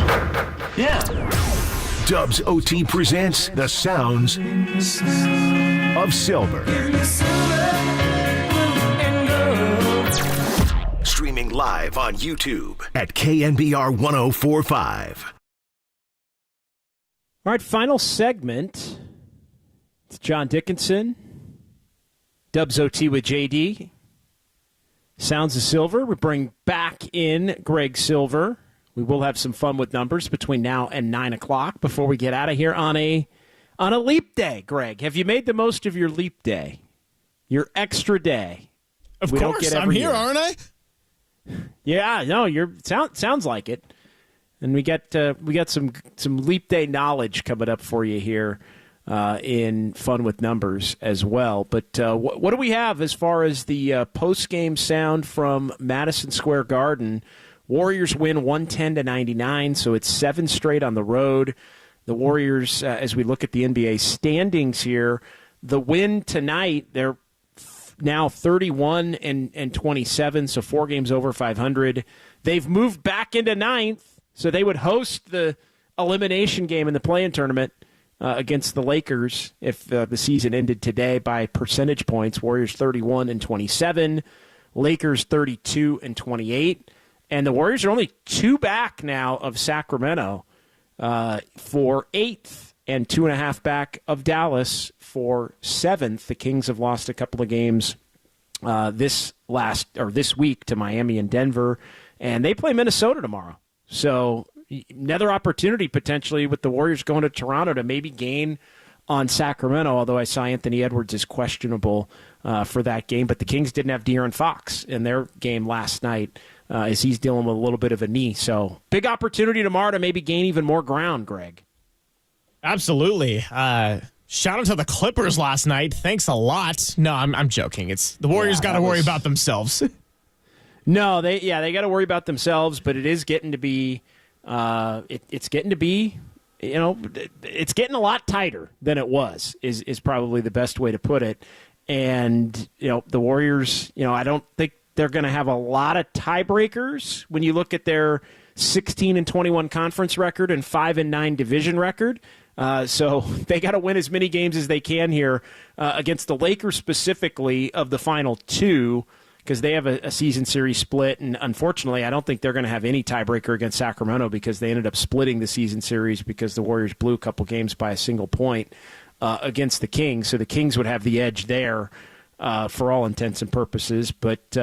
Speaker 16: Yeah.
Speaker 1: Dubs OT presents the sounds of silver. Streaming live on YouTube at KNBR 1045.
Speaker 4: All right, final segment. It's John Dickinson. Dubs OT with JD. Sounds of Silver. We bring back in Greg Silver. We will have some fun with numbers between now and 9 o'clock before we get out of here on a leap day. Greg, have you made the most of your leap day? Your extra day?
Speaker 5: Of course, I'm here, aren't I?
Speaker 4: Yeah, no, sounds like it. And we got some leap day knowledge coming up for you here in Fun with Numbers as well. But what do we have as far as the post-game sound from Madison Square Garden? Warriors win 110-99, so it's 7 straight on the road. The Warriors, as we look at the NBA standings here, the win tonight, they're now 31-27, so 4 games over 500. They've moved back into 9th, so they would host the elimination game in the play-in tournament against the Lakers if the season ended today by percentage points. Warriors 31-27, Lakers 32-28. And the Warriors are only 2 back now of Sacramento for 8th and 2.5 back of Dallas for 7th. The Kings have lost a couple of games this week to Miami and Denver, and they play Minnesota tomorrow. So another opportunity potentially with the Warriors going to Toronto to maybe gain on Sacramento, although I saw Anthony Edwards is questionable for that game. But the Kings didn't have De'Aaron Fox in their game last night as he's dealing with a little bit of a knee. So big opportunity tomorrow to maybe gain even more ground, Greg.
Speaker 5: Absolutely. Shout out to the Clippers last night. Thanks a lot. No, I'm joking. It's the Warriors got to worry about themselves.
Speaker 4: No, they got to worry about themselves, but it is getting to be it's getting to be, it's getting a lot tighter than it was is probably the best way to put it. And, the Warriors, I don't think they're going to have a lot of tiebreakers when you look at their 16-21 conference record and 5-9 division record. So they got to win as many games as they can here against the Lakers specifically of the final 2, because they have a season series split. And unfortunately, I don't think they're going to have any tiebreaker against Sacramento because they ended up splitting the season series because the Warriors blew a couple games by a single point against the Kings. So the Kings would have the edge there for all intents and purposes. But,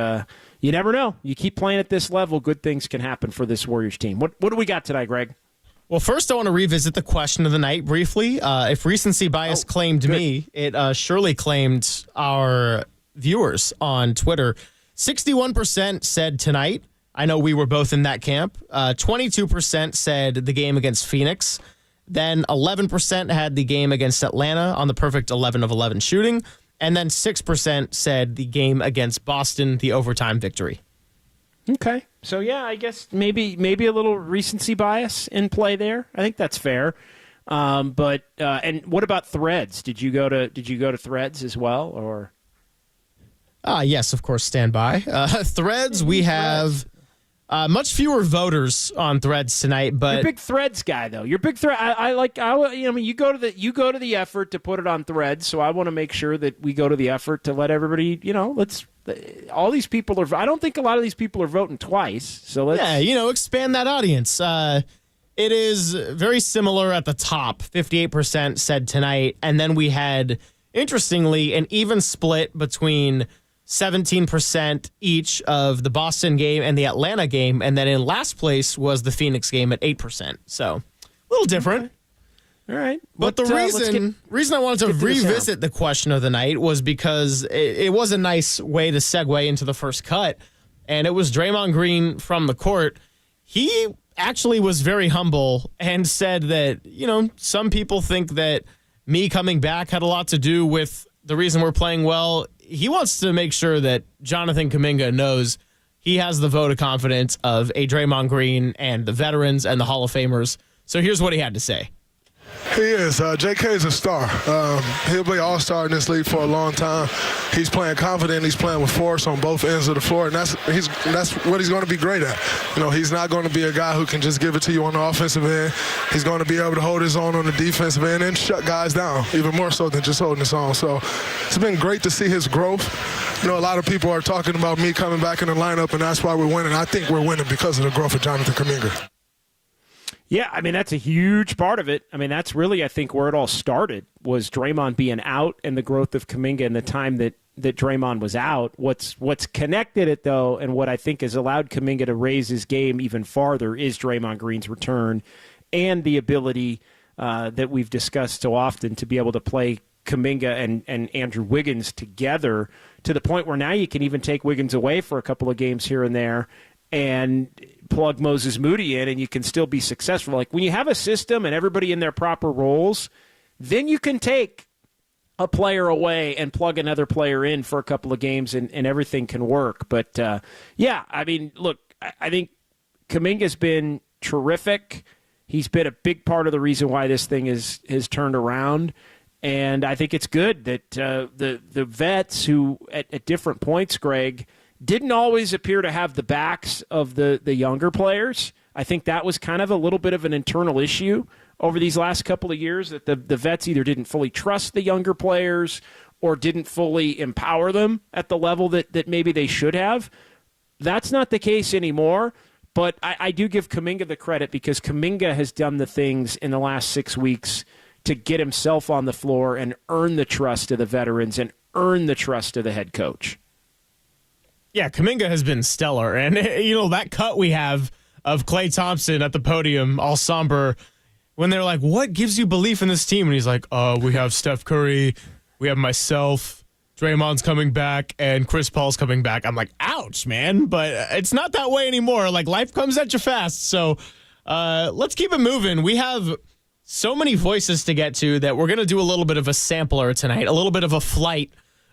Speaker 4: you never know. You keep playing at this level, good things can happen for this Warriors team. What do we got tonight, Greg?
Speaker 5: Well, first I want to revisit the question of the night briefly. If recency bias claimed me, it surely claimed our viewers on Twitter. 61% said tonight. I know we were both in that camp. 22% said the game against Phoenix. Then 11% had the game against Atlanta on the perfect 11 of 11 shooting. And then 6% said the game against Boston, the overtime victory.
Speaker 4: Okay. So, yeah, I guess maybe a little recency bias in play there. I think that's fair. But what about Threads? Did you go to Threads as well, or?
Speaker 5: Yes, of course, stand by. Threads, we have much fewer voters on Threads tonight, but
Speaker 4: you're a big Threads guy, though. You're a big Thread. You go to the effort to put it on Threads, so I want to make sure that we go to the effort to let everybody. All these people are. I don't think a lot of these people are voting twice. So let's
Speaker 5: expand that audience. It is very similar at the top. 58% said tonight, and then we had, interestingly, an even split between 17% each of the Boston game and the Atlanta game, and then in last place was the Phoenix game at 8%. So a little different.
Speaker 4: Okay. All right.
Speaker 5: But the reason I wanted to revisit the question of the night was because it was a nice way to segue into the first cut, and it was Draymond Green from the court. He actually was very humble and said that, some people think that me coming back had a lot to do with the reason we're playing well. He wants to make sure that Jonathan Kuminga knows he has the vote of confidence of a Draymond Green and the veterans and the Hall of Famers. So here's what he had to say.
Speaker 17: He is. JK is a star. He'll be an all-star in this league for a long time. He's playing confident. He's playing with force on both ends of the floor, and that's what he's going to be great at. He's not going to be a guy who can just give it to you on the offensive end. He's going to be able to hold his own on the defensive end and shut guys down, even more so than just holding his own. So it's been great to see his growth. A lot of people are talking about me coming back in the lineup, and that's why we're winning. I think we're winning because of the growth of Jonathan Kuminga.
Speaker 4: Yeah, that's a huge part of it. That's really, I think, where it all started was Draymond being out and the growth of Kuminga and the time that Draymond was out. What's connected it, though, and what I think has allowed Kuminga to raise his game even farther is Draymond Green's return and the ability that we've discussed so often to be able to play Kuminga and Andrew Wiggins together to the point where now you can even take Wiggins away for a couple of games here and there and plug Moses Moody in, and you can still be successful. Like when you have a system and everybody in their proper roles, then you can take a player away and plug another player in for a couple of games, and everything can work. But, look, I think Kuminga's been terrific. He's been a big part of the reason why this thing has turned around. And I think it's good that the vets who, at different points, Greg, didn't always appear to have the backs of the younger players. I think that was kind of a little bit of an internal issue over these last couple of years, that the vets either didn't fully trust the younger players or didn't fully empower them at the level that maybe they should have. That's not the case anymore, but I do give Kuminga the credit because Kuminga has done the things in the last 6 weeks to get himself on the floor and earn the trust of the veterans and earn the trust of the head coach.
Speaker 5: Yeah, Kuminga has been stellar. And, that cut we have of Klay Thompson at the podium, all somber, when they're like, what gives you belief in this team? And he's like, we have Steph Curry, we have myself, Draymond's coming back, and Chris Paul's coming back. I'm like, ouch, man. But it's not that way anymore. Like, life comes at you fast. So let's keep it moving. We have so many voices to get to that we're going to do a little bit of a sampler tonight, a little bit of a flight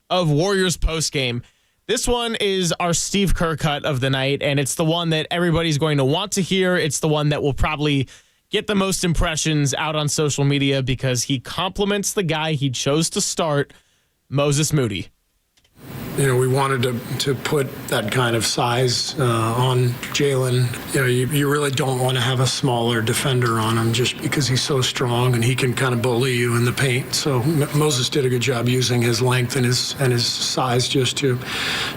Speaker 5: of Warriors postgame. This one is our Steve Kerr cut of the night, and it's the one that everybody's going to want to hear. It's the one that will probably get the most impressions out on social media because he compliments the guy he chose to start, Moses Moody.
Speaker 11: We wanted to put that kind of size on Jalen. You really don't want to have a smaller defender on him just because he's so strong and he can kind of bully you in the paint. So Moses did a good job using his length and his size just to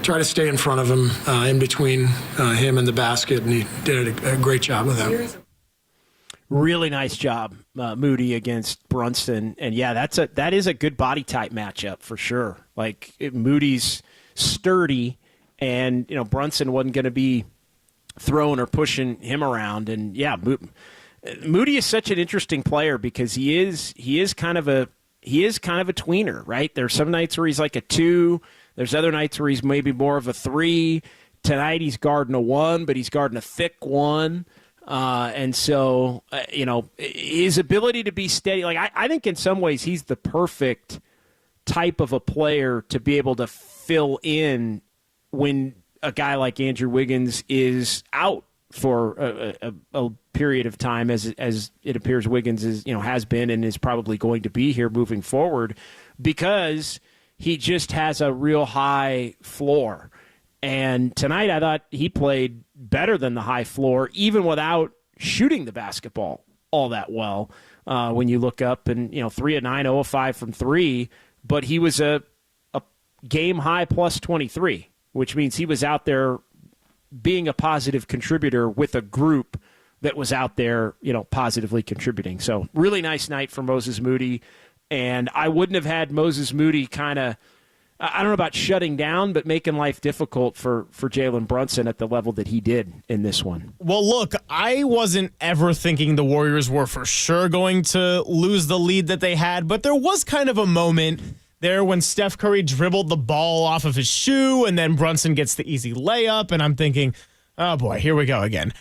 Speaker 11: try to stay in front of him, in between him and the basket, and he did a great job with that.
Speaker 4: Really nice job, Moody against Brunson, and yeah, that is a good body type matchup for sure. Like Moody's sturdy and Brunson wasn't going to be throwing or pushing him around. And yeah, Moody is such an interesting player because he is kind of a tweener, right? There's some nights where he's like a 2. There's other nights where he's maybe more of a 3. Tonight he's guarding a 1, but he's guarding a thick 1. And so, his ability to be steady, like I think in some ways he's the perfect type of a player to be able to fill in when a guy like Andrew Wiggins is out for a period of time, as it appears Wiggins is, has been and is probably going to be here moving forward, because he just has a real high floor. And tonight I thought he played better than the high floor, even without shooting the basketball all that well. When you look up and, 3 of 9, 0 of 5 from 3, but he was a game high plus 23, which means he was out there being a positive contributor with a group that was out there, positively contributing. So really nice night for Moses Moody. And I wouldn't have had Moses Moody kind of, I don't know about shutting down, but making life difficult for Jalen Brunson at the level that he did in this one.
Speaker 5: Well, look, I wasn't ever thinking the Warriors were for sure going to lose the lead that they had, but there was kind of a moment there when Steph Curry dribbled the ball off of his shoe and then Brunson gets the easy layup, and I'm thinking, oh boy, here we go again.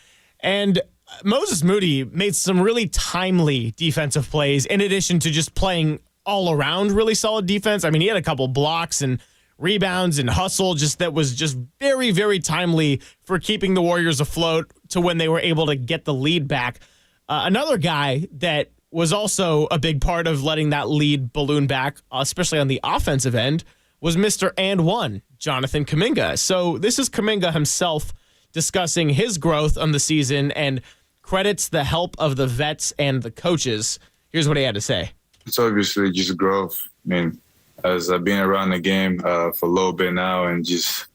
Speaker 5: And Moses Moody made some really timely defensive plays in addition to just playing all around really solid defense. I mean, he had a couple blocks and rebounds and hustle that was just very, very timely for keeping the Warriors afloat to when they were able to get the lead back. Another guy that was also a big part of letting that lead balloon back, especially on the offensive end, was Mr. And One, Jonathan Kuminga. So this is Kuminga himself discussing his growth on the season and credits the help of the vets and the coaches. Here's what he had to say.
Speaker 18: It's obviously just growth. I mean, as I've been around the game for a little bit now and just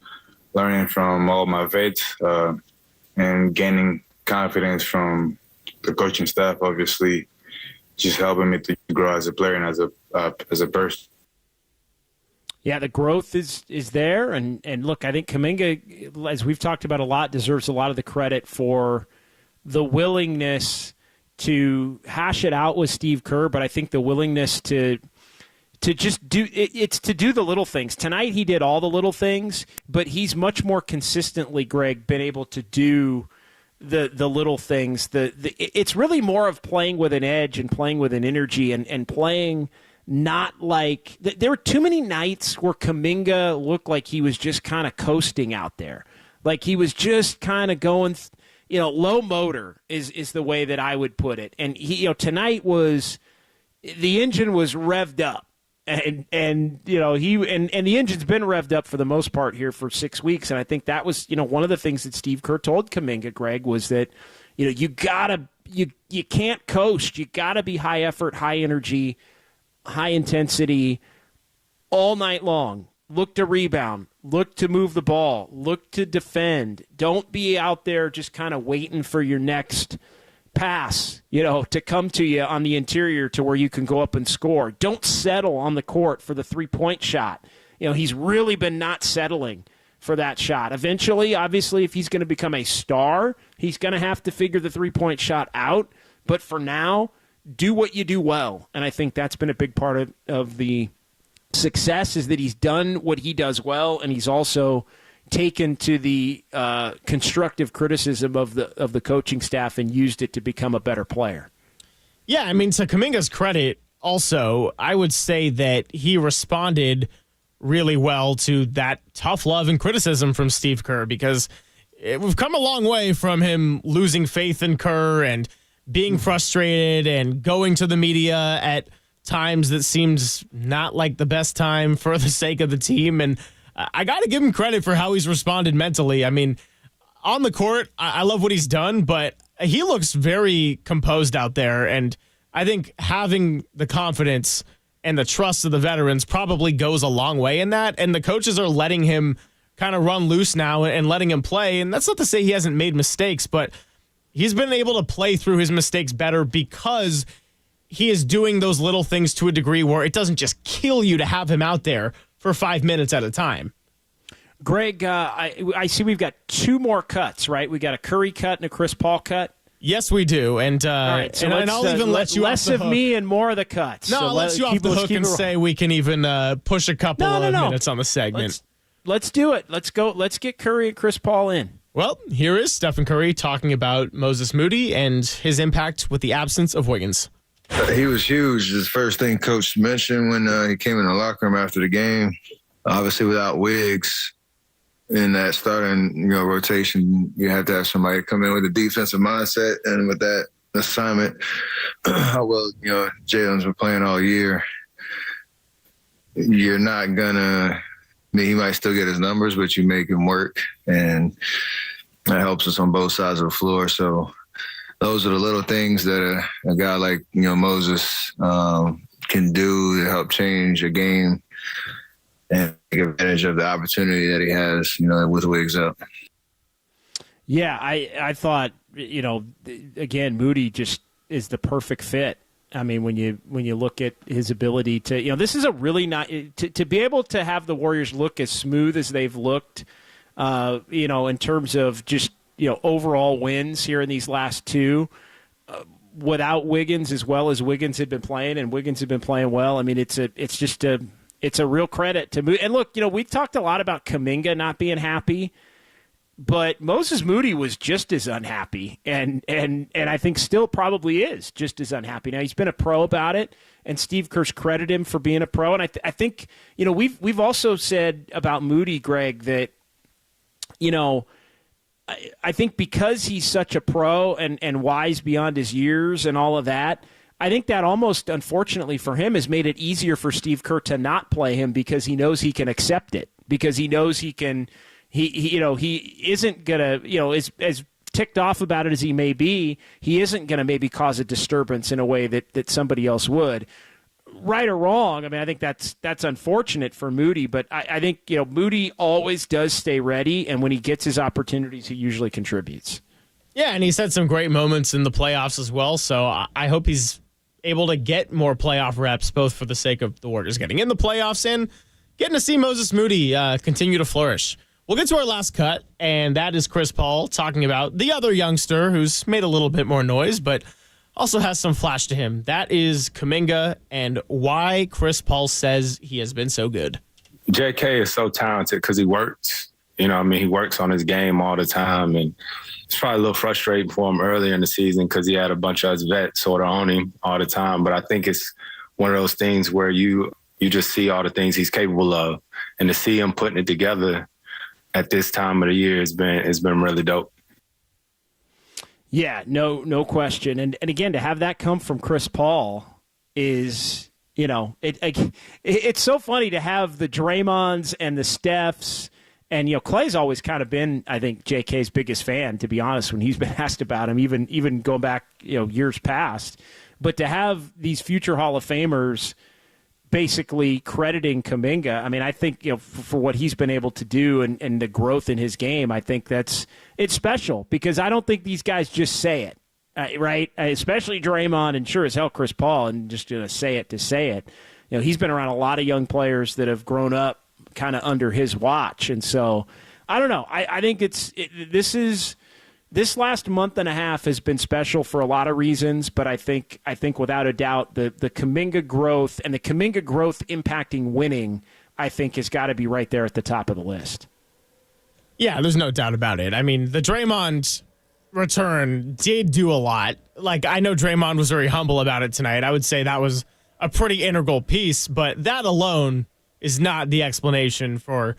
Speaker 18: learning from all my vets and gaining confidence from the coaching staff, obviously, just helping me to grow as a player and as a person.
Speaker 4: Yeah, the growth is there. And look, I think Kuminga, as we've talked about a lot, deserves a lot of the credit for the willingness to hash it out with Steve Kerr, but I think the willingness to just do it's to do the little things. Tonight he did all the little things, but he's much more consistently, Greg, been able to do the little things. It's really more of playing with an edge and playing with an energy and playing not like there were too many nights where Kuminga looked like he was just kind of coasting out there, like he was just kind of going. Low motor is the way that I would put it. And he, tonight was the engine was revved up, and the engine's been revved up for the most part here for 6 weeks. And I think that was one of the things that Steve Kerr told Kuminga, Greg, was that you can't coast. You gotta be high effort, high energy, high intensity all night long. Look to rebound. Look to move the ball. Look to defend. Don't be out there just kind of waiting for your next pass, to come to you on the interior to where you can go up and score. Don't settle on the court for the three-point shot. He's really been not settling for that shot. Eventually, obviously, if he's going to become a star, he's going to have to figure the three-point shot out. But for now, do what you do well. And I think that's been a big part of the success, is that he's done what he does well, and he's also taken to the constructive criticism of the coaching staff and used it to become a better player.
Speaker 5: Yeah, I mean, to Kuminga's credit, also, I would say that he responded really well to that tough love and criticism from Steve Kerr, because we've come a long way from him losing faith in Kerr and being frustrated and going to the media at times that seems not like the best time for the sake of the team. And I got to give him credit for how he's responded mentally. I mean, on the court, I love what he's done, but he looks very composed out there. And I think having the confidence and the trust of the veterans probably goes a long way in that. And the coaches are letting him kind of run loose now and letting him play. And that's not to say he hasn't made mistakes, but he's been able to play through his mistakes better because he is doing those little things to a degree where it doesn't just kill you to have him out there for 5 minutes at a time.
Speaker 4: Greg, I see we've got two more cuts, right? We got a Curry cut and a Chris Paul cut.
Speaker 5: Yes, we do. And
Speaker 4: all right, so
Speaker 5: and I'll even let you
Speaker 4: less
Speaker 5: off the
Speaker 4: of
Speaker 5: hook.
Speaker 4: me and more of the cuts.
Speaker 5: No,
Speaker 4: so
Speaker 5: I'll let you off the hook and say we can even push a couple of minutes on the segment.
Speaker 4: Let's do it. Let's go. Let's get Curry and Chris Paul in.
Speaker 5: Well, here is Stephen Curry talking about Moses Moody and his impact with the absence of Wiggins.
Speaker 19: He was huge. The first thing Coach mentioned when he came in the locker room after the game. Obviously, without Wiggs in that starting rotation, you have to have somebody come in with a defensive mindset, and with that assignment, how well Jalen's been playing all year. You're not gonna. He might still get his numbers, but you make him work, and that helps us on both sides of the floor. So those are the little things that a guy like Moses can do to help change a game and take advantage of the opportunity that he has, with Wiggs up.
Speaker 4: Yeah, I thought, again, Moody just is the perfect fit. I mean, when you look at his ability to, this is a really not to be able to have the Warriors look as smooth as they've looked, in terms of just overall wins here in these last two, without Wiggins as well as Wiggins had been playing, and Wiggins had been playing well. I mean, it's a real credit to Moody. And look, we've talked a lot about Kuminga not being happy. But Moses Moody was just as unhappy, and I think still probably is just as unhappy. Now, he's been a pro about it, and Steve Kerr's credited him for being a pro. And I think we've also said about Moody, Greg, that I think because he's such a pro and wise beyond his years and all of that, I think that almost, unfortunately for him, has made it easier for Steve Kerr to not play him because he knows he can accept it, because he knows he can. He isn't gonna, as ticked off about it as he may be, he isn't gonna maybe cause a disturbance in a way that somebody else would. Right or wrong, I mean, I think that's unfortunate for Moody, but I think Moody always does stay ready, and when he gets his opportunities, he usually contributes.
Speaker 5: Yeah, and he's had some great moments in the playoffs as well. So I hope he's able to get more playoff reps, both for the sake of the Warriors getting in the playoffs and getting to see Moses Moody continue to flourish. We'll get to our last cut, and that is Chris Paul talking about the other youngster who's made a little bit more noise, but also has some flash to him. That is Kuminga, and why Chris Paul says he has been so good.
Speaker 18: JK is so talented because he works. He works on his game all the time, and it's probably a little frustrating for him earlier in the season because he had a bunch of us vets sort of on him all the time. But I think it's one of those things where you just see all the things he's capable of, and to see him putting it together at this time of the year has been really dope.
Speaker 4: Yeah, no question. And again, to have that come from Chris Paul is, it's so funny to have the Draymonds and the Stephs. And, Clay's always kind of been, I think, JK's biggest fan, to be honest, when he's been asked about him, even going back, years past. But to have these future Hall of Famers basically crediting Kuminga, I mean, I think, for what he's been able to do and the growth in his game, I think it's special because I don't think these guys just say it, right? Especially Draymond and sure as hell Chris Paul, and just going to say it to say it. He's been around a lot of young players that have grown up kind of under his watch. And so, I don't know. I think this last month and a half has been special for a lot of reasons, but I think without a doubt the Kuminga growth and the Kuminga growth impacting winning, I think has got to be right there at the top of the list.
Speaker 5: Yeah, there's no doubt about it. I mean, the Draymond return did do a lot. Like, I know Draymond was very humble about it tonight. I would say that was a pretty integral piece, but that alone is not the explanation for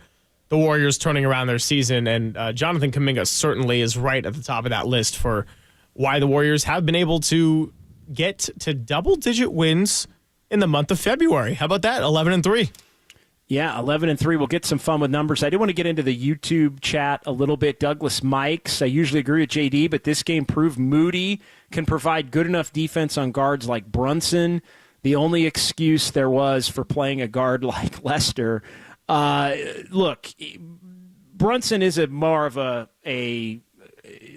Speaker 5: the Warriors turning around their season, and Jonathan Kuminga certainly is right at the top of that list for why the Warriors have been able to get to double-digit wins in the month of February. How about that? 11-3.
Speaker 4: Yeah, 11-3. We'll get some fun with numbers. I do want to get into the YouTube chat a little bit. Douglas Mikes, I usually agree with JD, but this game proved Moody can provide good enough defense on guards like Brunson. The only excuse there was for playing a guard like Lester. Look, Brunson is more of a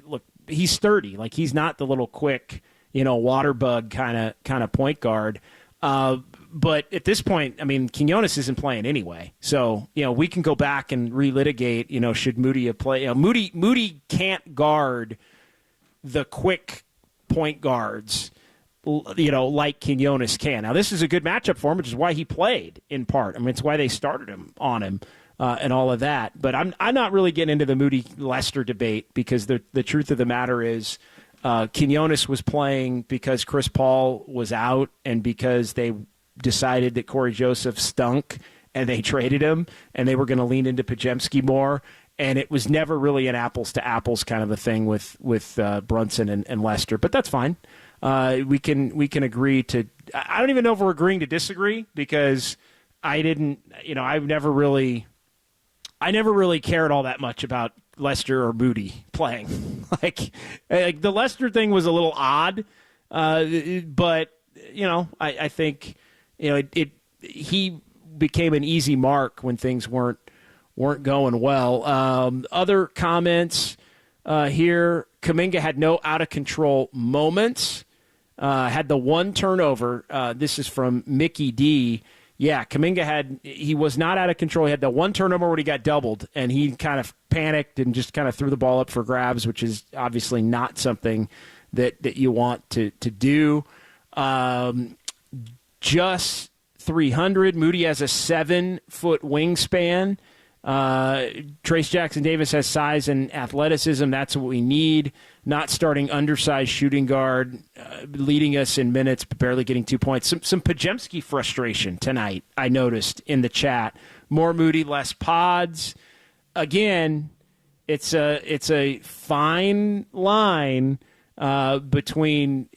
Speaker 4: look. He's sturdy. Like, he's not the little quick, water bug kind of point guard. But at this point, I mean, Quinones isn't playing anyway. So, we can go back and relitigate, should Moody have played. Moody can't guard the quick point guards, like Quinones can. Now, this is a good matchup for him, which is why he played in part. I mean, it's why they started him on him and all of that. But I'm not really getting into the Moody-Lester debate because the truth of the matter is Quinones was playing because Chris Paul was out and because they decided that Corey Joseph stunk and they traded him and they were going to lean into Podziemski more. And it was never really an apples-to-apples kind of a thing with Brunson and Lester. But that's fine. We can agree to – I don't even know if we're agreeing to disagree because I didn't – I never really cared all that much about Lester or Moody playing. like the Lester thing was a little odd, but, I think, he became an easy mark when things weren't going well. Other comments here. Kuminga had no out-of-control moments. Had the one turnover. This is from Mickey D. Yeah, Kuminga he was not out of control. He had the one turnover where he got doubled, and he kind of panicked and just kind of threw the ball up for grabs, which is obviously not something that you want to do. Just 300. Moody has a 7-foot wingspan. Trace Jackson-Davis has size and athleticism. That's what we need. Not starting undersized shooting guard, leading us in minutes, but barely getting 2 points. Some Podziemski frustration tonight, I noticed in the chat. More Moody, less pods. Again, it's a fine line between,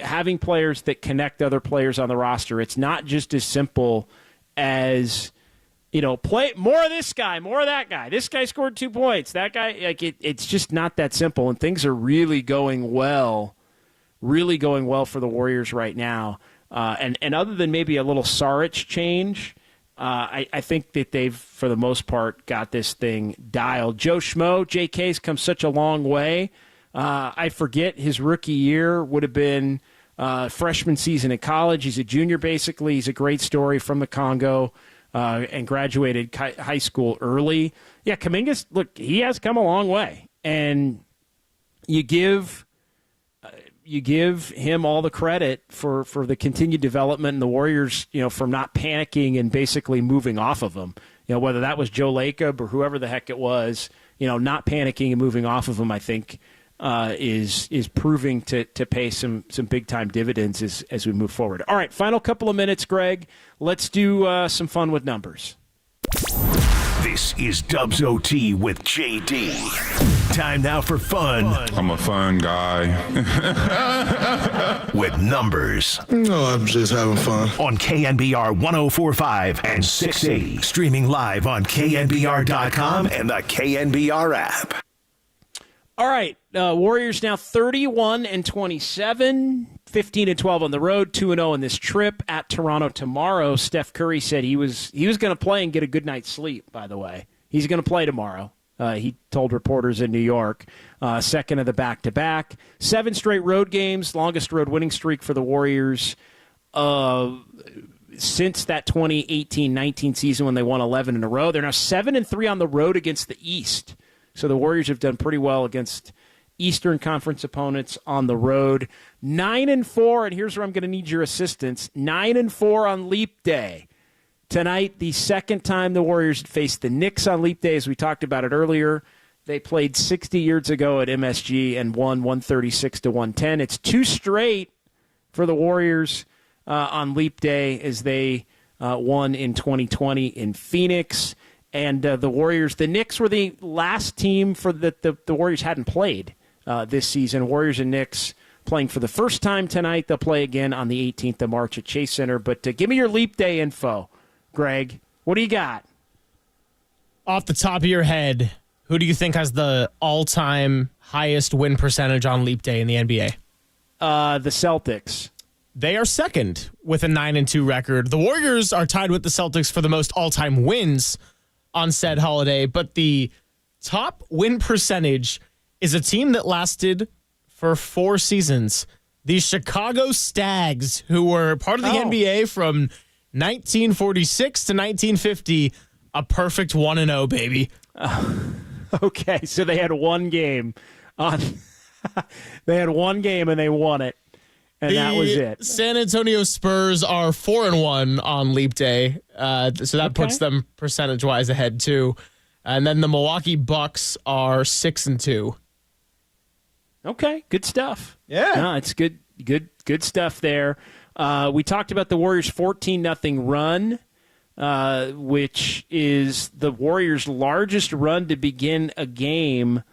Speaker 4: having players that connect other players on the roster. It's not just as simple as play more of this guy, more of that guy. This guy scored 2 points. That guy, it's just not that simple. And things are really going well for the Warriors right now. And other than maybe a little Saric change, I think that they've, for the most part, got this thing dialed. Joe Schmo, JK's come such a long way. I forget his rookie year would have been freshman season in college. He's a junior, basically. He's a great story from the Congo. And graduated high school early. Yeah, Kuminga's, look, he has come a long way. And you give him all the credit for the continued development and the Warriors, from not panicking and basically moving off of him. Whether that was Joe Lacob or whoever the heck it was, not panicking and moving off of him, I think, is proving to pay some big-time dividends as we move forward. All right, final couple of minutes, Greg. Let's do some fun with numbers.
Speaker 1: This is Dubs OT with JD. Time now for fun.
Speaker 20: I'm a fun guy.
Speaker 1: With numbers.
Speaker 17: No, I'm just having fun.
Speaker 1: On KNBR 104.5 and 680. Streaming live on KNBR.com and the KNBR app.
Speaker 4: All right, Warriors now 31-27, 15-12 on the road, 2-0 in this trip at Toronto tomorrow. Steph Curry said he was going to play and get a good night's sleep, by the way. He's going to play tomorrow, he told reporters in New York. Second of the back-to-back. 7 straight road games, longest road winning streak for the Warriors since that 2018-19 season when they won 11 in a row. They're now 7-3 on the road against the East. So the Warriors have done pretty well against Eastern Conference opponents on the road. 9-4, and here's where I'm going to need your assistance. 9-4 on Leap Day. Tonight, the second time the Warriors faced the Knicks on Leap Day, as we talked about it earlier. They played 60 years ago at MSG and won 136-110. It's 2 straight for the Warriors on Leap Day as they won in 2020 in Phoenix. And the Warriors, the Knicks were the last team for the Warriors hadn't played this season. Warriors and Knicks playing for the first time tonight. They'll play again on the 18th of March at Chase Center. But give me your Leap Day info, Greg. What do you got?
Speaker 5: Off the top of your head, who do you think has the all-time highest win percentage on Leap Day in the NBA?
Speaker 4: The Celtics.
Speaker 5: They are second with a 9-2 record. The Warriors are tied with the Celtics for the most all-time wins on said holiday, but the top win percentage is a team that lasted for 4 seasons. the Chicago Stags, who were part of the NBA from 1946 to 1950, a perfect 1-0, baby.
Speaker 4: Okay, so they had one game on. They had one game and they won it, and that was it.
Speaker 5: San Antonio Spurs are 4-1 on Leap Day, so that puts them percentage-wise ahead too. And then the Milwaukee Bucks are 6-2.
Speaker 4: Okay, good stuff.
Speaker 5: Yeah,
Speaker 4: no, it's good stuff there. We talked about the Warriors' 14-0 run, which is the Warriors' largest run to begin a game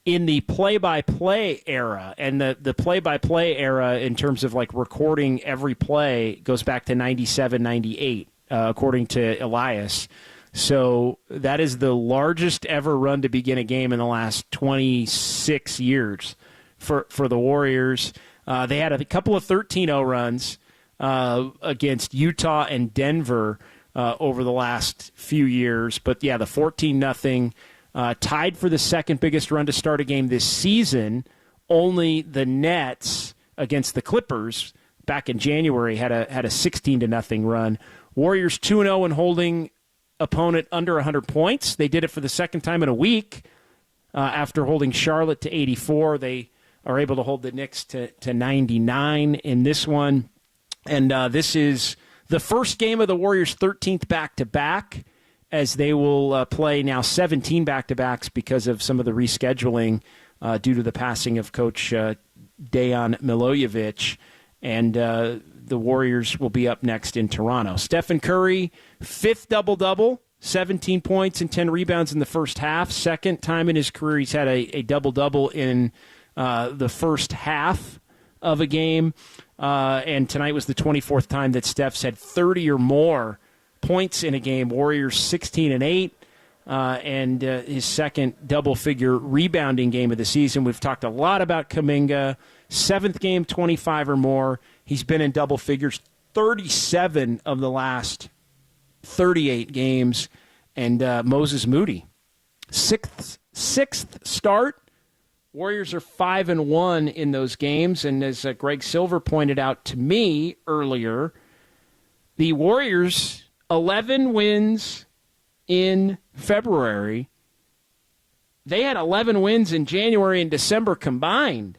Speaker 4: in the play-by-play era. And the play-by-play era, in terms of like recording every play, goes back to 97, 98, according to Elias. So that is the largest ever run to begin a game in the last 26 years for the Warriors. They had a couple of 13-0 runs against Utah and Denver over the last few years. But, yeah, the 14-0 tied for the second biggest run to start a game this season. Only the Nets against the Clippers back in January had a 16-0 run. Warriors 2-0 in holding opponent under 100 points. They did it for the second time in a week after holding Charlotte to 84. They are able to hold the Knicks to 99 in this one. And this is the first game of the Warriors' 13th back-to-back, as they will play now 17 back-to-backs because of some of the rescheduling due to the passing of Coach Dejan Milojevic. And the Warriors will be up next in Toronto. Stephen Curry, 5th double-double, 17 points and 10 rebounds in the first half. Second time in his career he's had a double-double in the first half of a game. And tonight was the 24th time that Steph's had 30 or more points in a game. Warriors 16-8, and his second double-figure rebounding game of the season. We've talked a lot about Kuminga. 7th game, 25 or more. He's been in double figures 37 of the last 38 games. And Moses Moody, sixth start. Warriors are 5-1 in those games. And as Greg Silver pointed out to me earlier, the Warriors, 11 wins in February. They had 11 wins in January and December combined.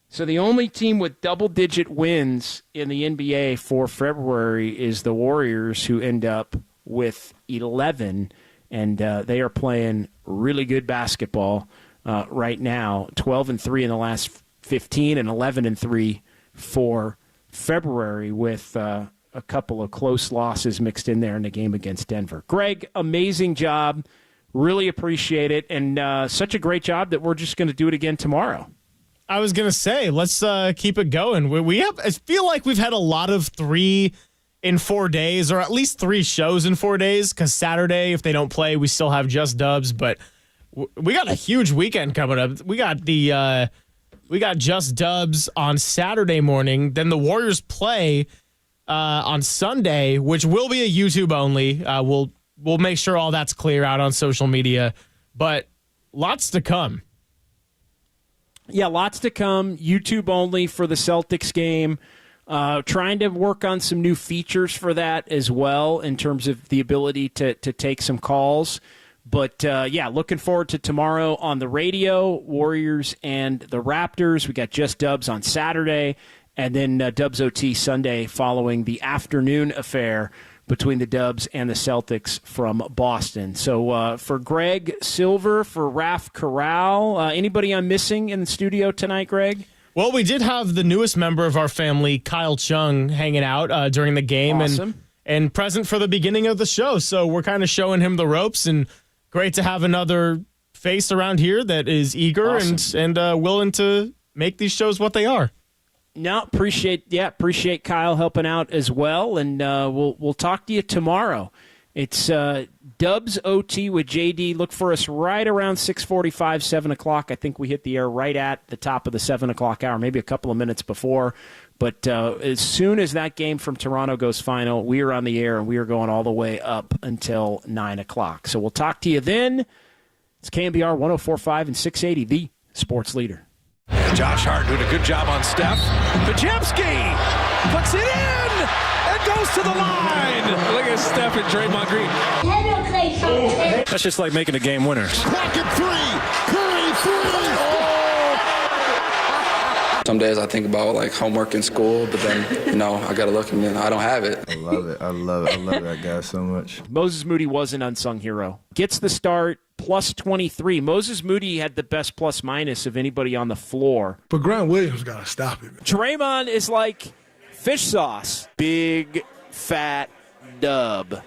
Speaker 4: So the only team with double-digit wins in the NBA for February is the Warriors, who end up with 11. And they are playing really good basketball right now. 12-3 in the last 15 and 11-3 for February, with a couple of close losses mixed in there in the game against Denver. Greg, amazing job. Really appreciate it. And such a great job that we're just going to do it again tomorrow.
Speaker 5: I was going to say, let's keep it going. I feel like we've had a lot of 3 in 4 days, or at least 3 shows in 4 days, because Saturday, if they don't play, we still have Just Dubs. But we got a huge weekend coming up. We got Just Dubs on Saturday morning. Then the Warriors play on Sunday, which will be a YouTube only. We'll make sure all that's clear out on social media. But lots to come.
Speaker 4: Yeah, lots to come. YouTube only for the Celtics game. Trying to work on some new features for that as well, in terms of the ability to take some calls. But, yeah, looking forward to tomorrow on the radio, Warriors and the Raptors. We got Just Dubs on Saturday, and then Dubs OT Sunday following the afternoon affair between the Dubs and the Celtics from Boston. So for Greg Silver, for Raf Corral, anybody I'm missing in the studio tonight, Greg?
Speaker 5: Well, we did have the newest member of our family, Kyle Chung, hanging out during the game.
Speaker 4: Awesome.
Speaker 5: And present for the beginning of the show. So we're kind of showing him the ropes, and great to have another face around here that is eager and willing to make these shows what they are.
Speaker 4: No, appreciate Kyle helping out as well, and we'll talk to you tomorrow. It's Dubs OT with JD. Look for us right around 6:45, 7 o'clock. I think we hit the air right at the top of the 7 o'clock hour, maybe a couple of minutes before. But as soon as that game from Toronto goes final, we are on the air, and we are going all the way up until 9 o'clock. So we'll talk to you then. It's KNBR 104.5 and 680, the sports leader.
Speaker 3: Josh Hart doing a good job on Steph. Pajemski puts it in and goes to the line. Look at Steph and Draymond Green. That's just like making a game winner.
Speaker 20: Pocket three. Curry three.
Speaker 21: Some days I think about like homework in school, but then, I got to look and I don't have it.
Speaker 22: I love it. I love that guy so much.
Speaker 4: Moses Moody was an unsung hero. Gets the start, plus 23. Moses Moody had the best plus-minus of anybody on the floor.
Speaker 17: But Grant Williams got to stop him.
Speaker 4: Draymond is like fish sauce. Big, fat dub.